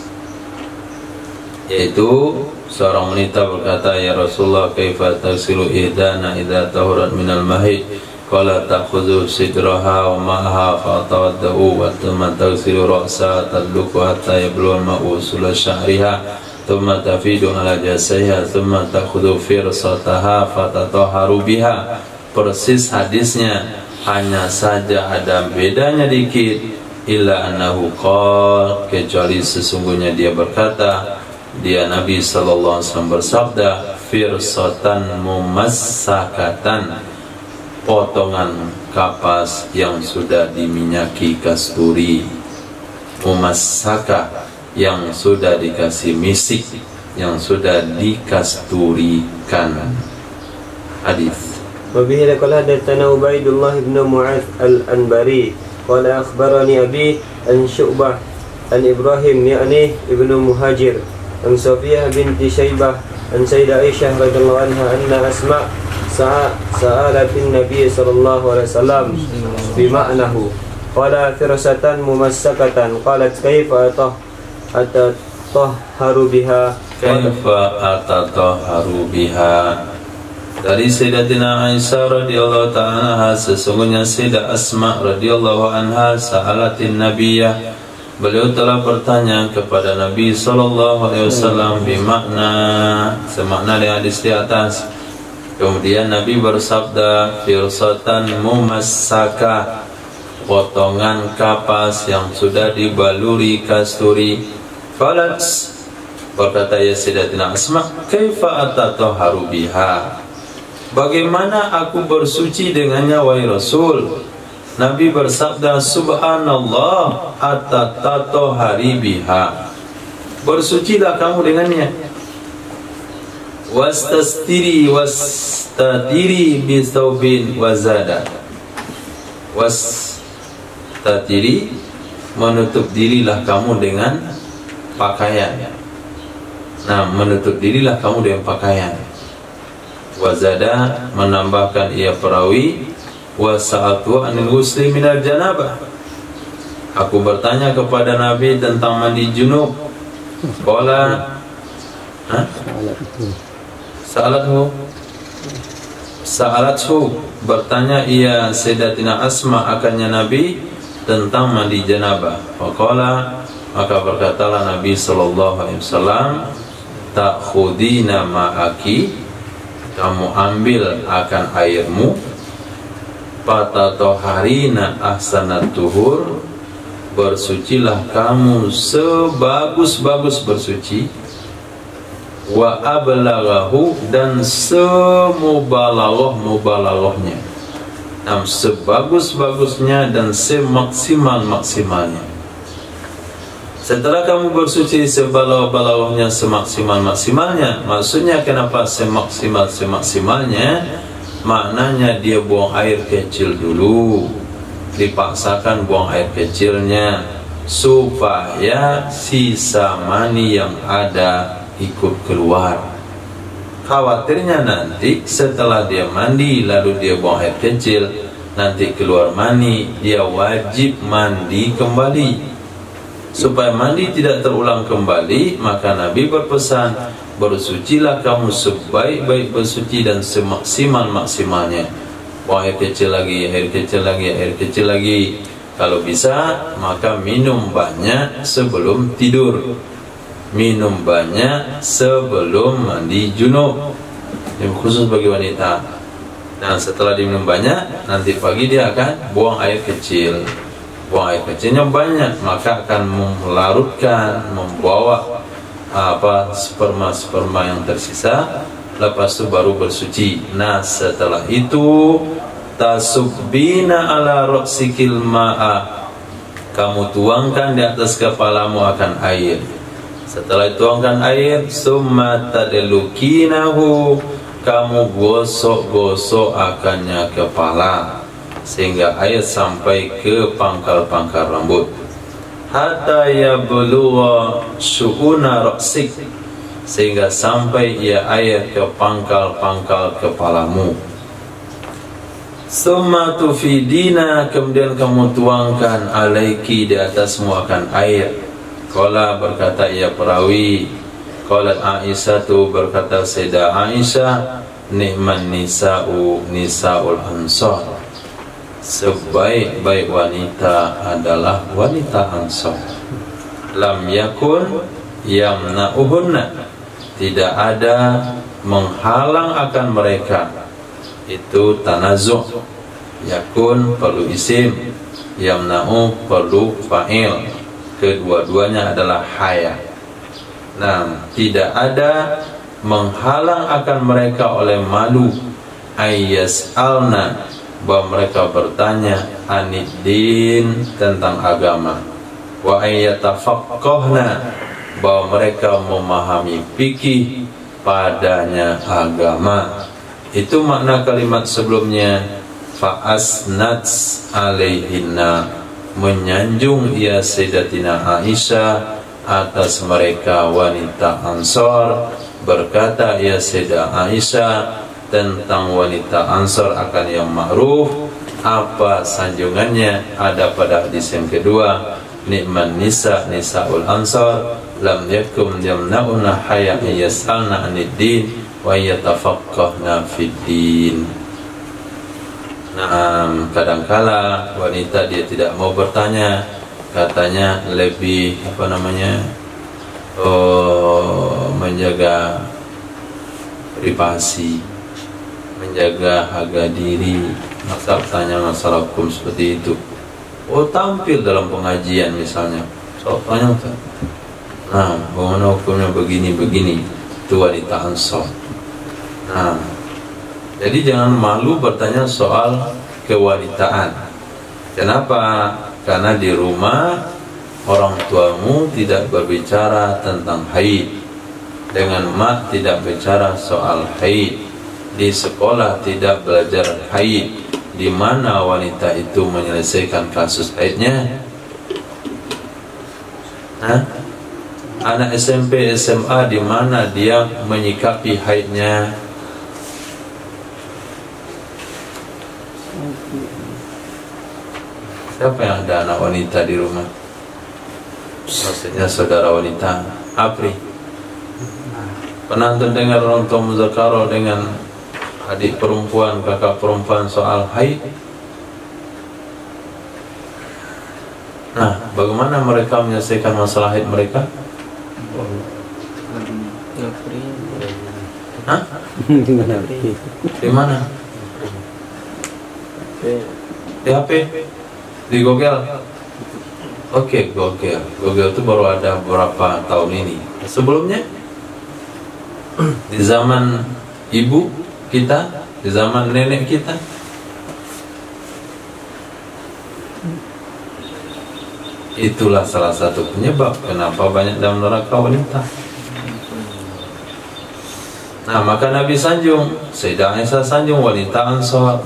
yaitu seorang wanita berkata, ya Rasulullah, kaifa tasilu ihdana idza tahurat minal mahid? Qala ta'khudhu sidraha wa ma'aha fa'atawadda'u wa thumma tagsilu ra'sa tadluku hatta yablugha al-ma'u usula sya'riha thumma tafidu ala jasaiha thumma ta'khudhu firsataha fatatahharu biha. Persis hadisnya, hanya saja ada bedanya dikit. Illa annahu qala, kecuali sesungguhnya dia berkata, dia Nabi sallallahu alaihi wasallam bersabda, firsatan mumassakatan, potongan kapas yang sudah diminyaki kasturi, mumassaka yang sudah dikasih misik, yang sudah dikasturikan. Hadis. وبه قال حدثنا عبيد الله بن معاذ الأنباري قال أخبرني أبي عن شعبة عن إبراهيم يعني ابن مهاجر عن صفية بنت شيبة عن سيدة عائشة رضي الله عنها أن أسماء سألت النبي صلى الله عليه وسلم بمعناه قال فرسة ممسكة قالت كيف أتطهر بها Kaifa atatahharu biha. Dari Sayyidatina Aisyah radhiyallahu ta'ala anha, sesungguhnya Sayyidah Asma radhiyallahu anha sa'alatin nabiyah, beliau telah bertanya kepada Nabi sallallahu alaihi wasallam bimakna, semakna dengan hadis di atas. Kemudian Nabi bersabda, firsatan mumassaka, potongan kapas yang sudah dibaluri kasturi. Qalat, berkata ya Sayyidatina Asma, kaifa atatahharu biha, bagaimana aku bersuci dengannya wahai Rasul? Nabi bersabda, subhanallah atatahhari biha, bersucilah kamu dengannya. Wastatiri bisaubin wazada, wastatiri, menutup dirilah kamu dengan pakaian. Nah, menutup dirilah kamu dengan pakaian. Wazada, menambahkan ia perawi, wasa'atu anil ghusli minal janabah, aku bertanya kepada Nabi tentang mandi junub. Qala, Sa'alathu, bertanya ia Sayyidatina Asma akannya Nabi tentang mandi janabah. Faqala, maka berkatalah Nabi sallallahu alaihi wasallam, ta'khudina ma'aki, kamu ambil akan airmu, patatoharina ahsanat tuhur, bersucilah kamu sebagus-bagus bersuci, wa ablaghahu, dan semubalaghah-mubalaghahnya, sebagus-bagusnya dan semaksimal-maksimalnya. Setelah kamu bersuci sebalau-balaunya, semaksimal-maksimalnya, maksudnya kenapa semaksimal-semaksimalnya? Maknanya dia buang air kecil dulu, dipaksakan buang air kecilnya supaya sisa mani yang ada ikut keluar. Khawatirnya nanti setelah dia mandi lalu dia buang air kecil, nanti keluar mani, dia wajib mandi kembali. Supaya mandi tidak terulang kembali, maka Nabi berpesan, bersucilah kamu sebaik-baik bersuci dan semaksimal-maksimalnya. Buang air kecil lagi, air kecil lagi, air kecil lagi. Kalau bisa, maka minum banyak sebelum tidur, minum banyak sebelum mandi junub. Ini khusus bagi wanita. Nah, setelah diminum banyak, nanti pagi dia akan buang air kecil. Buang air kecilnya banyak, maka akan melarutkan, membawa sperma yang tersisa. Lepas itu baru bersuci. Nah, setelah itu tasubbina ala ra'sikil ma'a, kamu tuangkan di atas kepalamu akan air. Setelah tuangkan air, summa tadlukinahu, kamu gosok-gosok akannya kepala sehingga air sampai ke pangkal-pangkal rambut. Hatta yablugha syu'una ra'sik, sehingga sampai ia air ke pangkal-pangkal kepalamu. Summa tufidina, kemudian kamu tuangkan alaiki, di atasmu akan air. Qala, berkata ia perawi, qalat Aisyah, tu berkata Sayyidah Aisyah, ni'man nisa'u nisa'ul ansar, sebaik-baik wanita adalah wanita Ansar. Lam yakun yamna'uhunna, tidak ada menghalang akan mereka. Itu tanazu'. Yakun perlu isim, yamna'u perlu fa'il, kedua-duanya adalah haya. Nah, tidak ada menghalang akan mereka oleh malu, ayyas'alna, bahwa mereka bertanya aniddin, tentang agama, wa ayyatafaqqahna, bahwa mereka memahami fikih padanya agama. Itu makna kalimat sebelumnya, fa'asnats alaihinna, menyanjung ia Sayyidatina Aisyah atas mereka wanita Ansar. Berkata ia Sayyidah Aisyah tentang wanita Ansar akan yang ma'ruf. Apa sanjungannya? Ada pada hadis yang kedua, ni'man nisa nisaul Ansar, lam yakum yamna'una haya yas'alna aniddin wa yatafaqqahna fid din. Nah, kadangkala wanita dia tidak mau bertanya, katanya lebih menjaga privasi, menjaga harga diri. Masa tanya masalah hukum seperti itu. Oh, tampil dalam pengajian misalnya, so tanya, nah, bagaimana hukumnya begini-begini. Itu wanita Ansar. Nah, jadi jangan malu bertanya soal kewanitaan. Kenapa? Karena di rumah orang tuamu tidak berbicara tentang haid, dengan mak tidak bicara soal haid, di sekolah tidak belajar haid. Di mana wanita itu menyelesaikan kasus haidnya? Hah? Anak SMP, SMA, di mana dia menyikapi haidnya? Siapa yang ada anak wanita di rumah? Maksudnya saudara wanita. Apri, pernah dengar orang tua muzakarah dengan adik perempuan, kakak perempuan soal haid? Nah, bagaimana mereka menyelesaikan masalah haid mereka? Hah? Di mana? Di HP? Di Google? Oke, Google. Google itu baru ada beberapa tahun ini. Sebelumnya, di zaman ibu kita, di zaman nenek kita, itulah salah satu penyebab kenapa banyak dalam neraka wanita. Nah, maka Nabi sanjung, Sayyidah Aisyah sanjung wanita Ansar,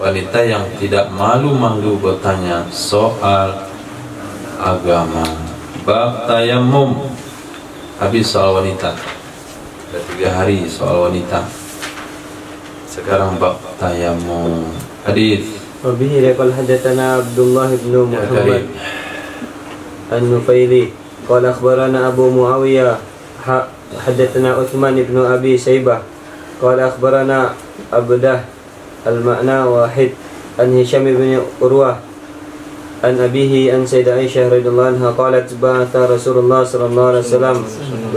wanita yang tidak malu-malu bertanya soal agama. Bab tayammum, habis soal wanita. Ada 3 hari soal wanita. Sekarang bab tayammum. Hadis. Wabihi yaqul hadatsana Abdullah bin Muhammad An-Nufaili qala akhbarana Abu Muawiyah hadatsana Utsman bin Abi Saybah qala akhbarana Abdah al-ma'na wahid an Hisham bin Urwah an abihi an Sayyidah Aisyah radhiyallahu anha qalat ba'atha Rasulullah sallallahu alaihi wasallam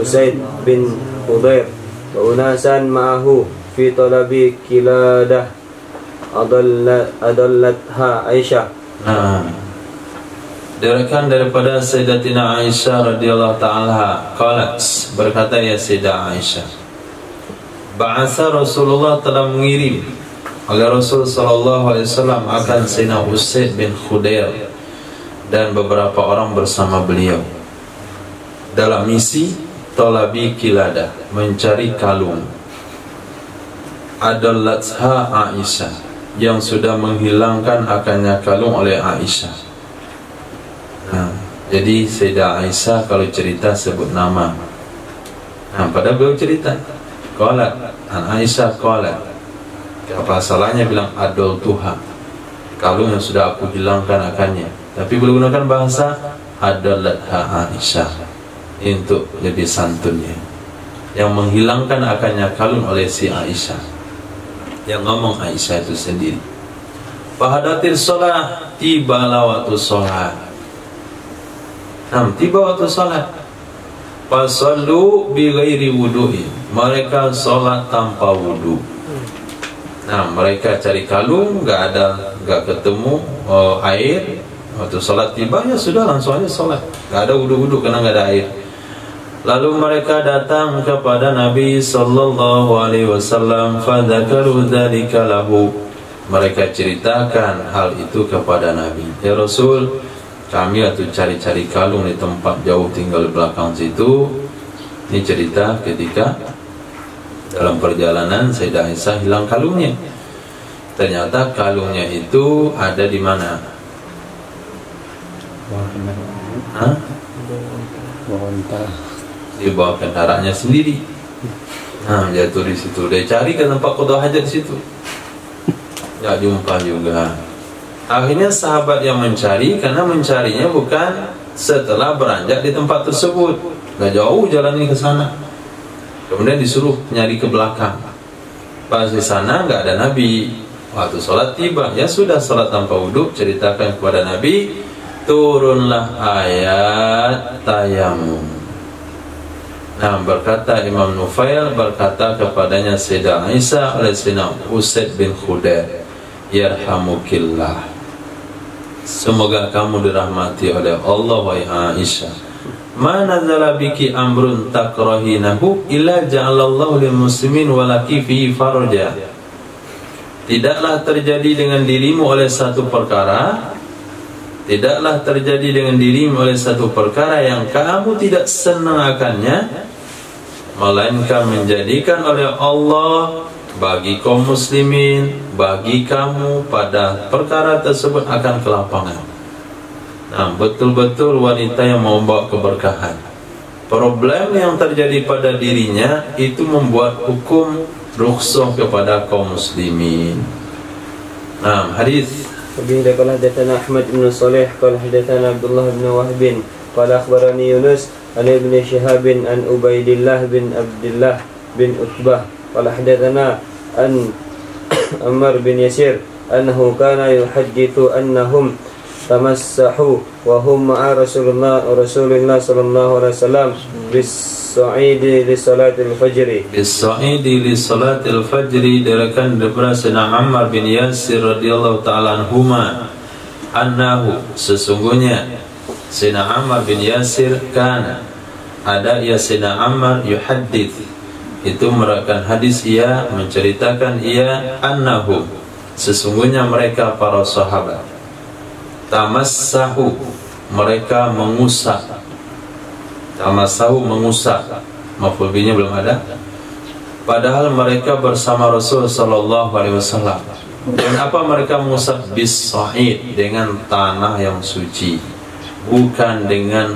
Usaid bin Hudayr wa unasan ma'ahu fi talabi kiladah أضلتها عائشة. Nah, diriwayatkan daripada Sayyidatina Aisyah radhiyallahu ta'ala qalat, berkata ya Sayyidah Aisyah, ba'atha Rasulullah telah mengirim oleh Rasul sallallahu alaihi wasallam akan Sayyidina Usaid bin Khudair dan beberapa orang bersama beliau dalam misi talabi kiladah, mencari kalung. Adallatha Aisyah, yang sudah menghilangkan akannya kalung oleh Aisyah. Nah, jadi Sayyidah Aisyah kalau cerita sebut nama. Nah, pada beliau cerita qalat an Aisyah qalat, apa salahnya bilang adol tuha, kalung yang sudah aku hilangkan akannya. Tapi beliau gunakan bahasa adallatha Aisyah untuk jadi santunnya, yang menghilangkan akannya kalung oleh si Aisyah. Yang ngomong Aisyah itu sendiri. Fahadatil sholat, tibalah waktu sholat. Tiba waktu sholat. Fasallu bi ghairi wudu'in, mereka sholat tanpa wudu. Nah, mereka cari kalung, nggak ketemu air. Waktu sholat tiba, ya sudah langsung aja sholat, nggak ada wudu karena nggak ada air. Lalu mereka datang kepada Nabi sallallahu alaihi wasallam, fadzakaru dzalika lahu, mereka ceritakan hal itu kepada Nabi. Ya Rasul, kami atuh cari-cari kalung di tempat jauh, tinggal di belakang situ. Ini cerita ketika dalam perjalanan Sayyidah Aisyah hilang kalungnya. Ternyata kalungnya itu ada di mana? Di bawah kendaraannya sendiri. Nah, jatuh di situ. Dia cari ke tempat qada hajat di situ, nggak jumpa juga. Akhirnya sahabat yang mencari, karena mencarinya bukan setelah beranjak di tempat tersebut, nggak jauh jalan ini ke sana. Kemudian disuruh nyari ke belakang. Pas di sana nggak ada Nabi. Waktu sholat tiba, ya sudah sholat tanpa wudhu, ceritakan kepada Nabi, turunlah ayat tayamum. Nah, berkata Imam Nufail, berkata kepadanya Sayyidah Aisyah oleh Sayyidina Usaid bin Khudair, yarhamukillah, semoga kamu dirahmati oleh Allah wahai Aisyah. Ma nazala biki amrun takrahinahu illa ja'alallahu lil muslimin walaki fi farja. Tidaklah terjadi dengan dirimu oleh satu perkara, tidaklah terjadi dengan dirimu oleh satu perkara yang kamu tidak senang akannya, melainkan menjadikan oleh Allah bagi kaum muslimin, bagi kamu pada perkara tersebut akan kelapangan. Nah, betul-betul wanita yang membawa keberkahan. Problem yang terjadi pada dirinya itu membuat hukum rukhsah kepada kaum muslimin. Nah, hadis وبه قال حدثنا أحمد بن صالح قال حدثنا عبد الله بن وهب قال أخبرني يونس عن ابن شهاب عن عبيد الله بن عبد الله بن عتبة قال حدثنا عن عمار بن يسير أنه كان يحدث أنهم تمسحوا وهم مع رسول الله صلى الله عليه وسلم بالصعيد لصلاة الفجر. بالصعيد لصلاة الفجر diriwayatkan dari Sayyidina Ammar bin Yasir radhiyallahu taala anhuma, annahu, sesungguhnya Sayyidina Ammar bin Yasir, kana, ada ya Sayyidina Ammar, yuhaddits, itu meriwayatkan hadis, ia menceritakan, ia annahu, sesungguhnya mereka para sahabat, tamassahu, mereka mengusap. Tamassahu, mengusap, maf'ul bihi belum ada, padahal mereka bersama Rasul sallallahu alaihi wasallam. Dan apa mereka mengusap? Bis-sa'id, dengan tanah yang suci, bukan dengan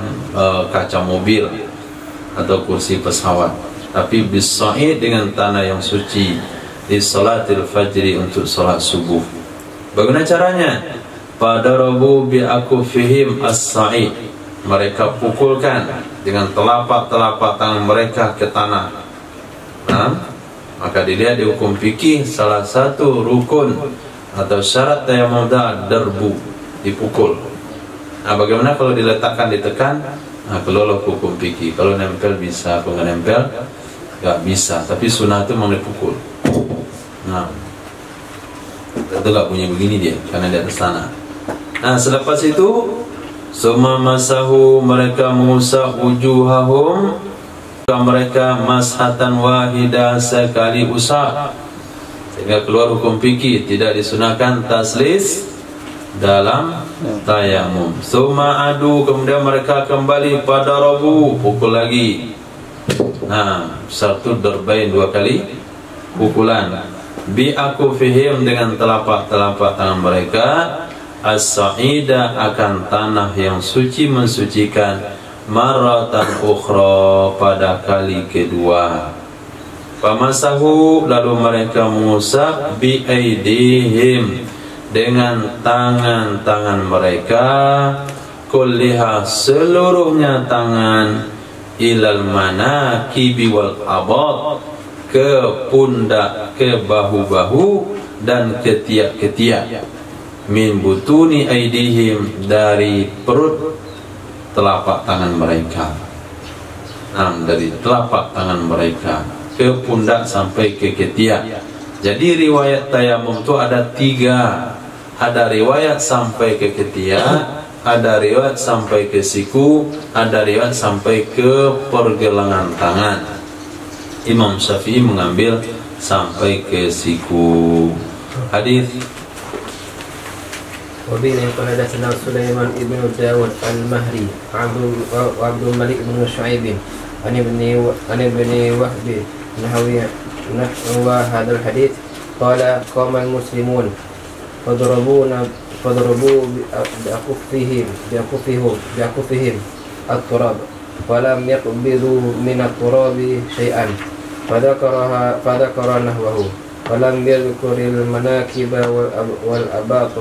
kaca mobil atau kursi pesawat, tapi bis-sa'id, dengan tanah yang suci, di salatil fajri, untuk salat subuh. Bagaimana caranya? Pada Rabu bi'akufihim as-sa'id, mereka pukulkan dengan telapak-telapak tangan mereka ke tanah. Nah, maka dilihat di hukum fikih salah satu rukun atau syarat tayamum darbu, dipukul. Nah, bagaimana kalau diletakkan, ditekan? Nah, kalau hukum fikih, kalau nempel bisa, kalau nggak nempel nggak bisa. Tapi sunnah itu mau dipukul. Nah, Tentu nggak punya begini dia, karena di atas tanah. Nah, selepas itu summa masahu, mereka mengusap wujuhahum, mereka mashatan wahidah, sekali usap, sehingga keluar hukum fikih tidak disunahkan taslis dalam tayamum. Summa adu, kemudian mereka kembali pada rabu, pukul lagi. Nah, satu darbain, 2 kali pukulan. Bi akufihim, dengan telapak-telapak tangan mereka, as-sa'ida, akan tanah yang suci, mensucikan, maratan ukhra, pada kali kedua. Pamasahu, lalu mereka mengusap, bi aidihim, dengan tangan-tangan mereka, kulliha, seluruhnya tangan, ilal manakibi wal abad, ke pundak, ke bahu-bahu, dan ketiak-ketiak. Min butuni aidihim, dari perut telapak tangan mereka. Nah, dari telapak tangan mereka ke pundak sampai ke ketiak. Jadi riwayat tayamum itu ada 3. Ada riwayat sampai ke ketiak, ada riwayat sampai ke siku, ada riwayat sampai ke pergelangan tangan. Imam Syafi'i mengambil sampai ke siku. Hadis وبه قال حدثنا سليمان بن داود المهري وعبد الملك بن شعيب عن ابن وهب نحو هذا الحديث قال قام المسلمون فضربوا بأكفهم التراب ولم يقبضوا من التراب شيئا فذكر نحوه ولم يذكر المناكب والأباط.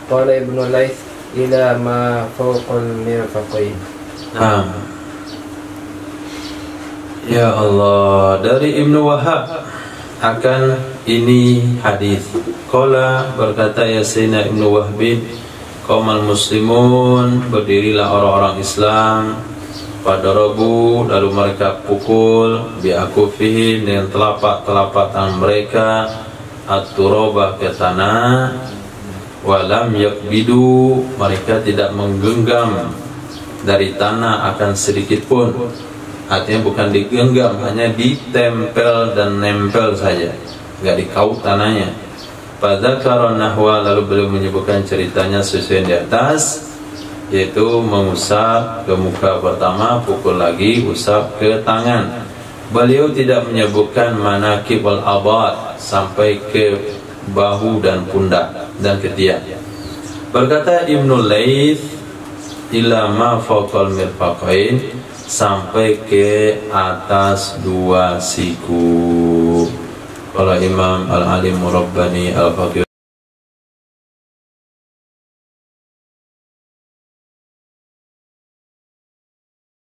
قال ابن ليث إلى ما فوق المرفقين. Ya Allah, dari Ibnu Wahab akan ini hadis. Qala, berkata ya Sayyidina Ibnu Wahbin, qaumal muslimun, berdirilah orang-orang Islam, pada Rabu, lalu mereka pukul biakufihim, dengan telapak-telapak tangan mereka, at-turaba, ke tanah, walam yakbidu, mereka tidak menggenggam dari tanah akan sedikit pun. Artinya bukan digenggam, hanya ditempel dan nempel saja, enggak dikaut tanahnya. Fadzakara nahwa, lalu beliau menyebutkan ceritanya sesuai di atas, yaitu mengusap ke muka pertama, pukul lagi, usap ke tangan. Beliau tidak menyebutkan manakib wal abad, sampai ke bahu dan pundak dan ketiak. Berkata Ibnu Laits, ila ma fawqal mirfaqain, sampai ke atas 2 siku. Kalau Imam Al-Alim Rabbani Al-Faqih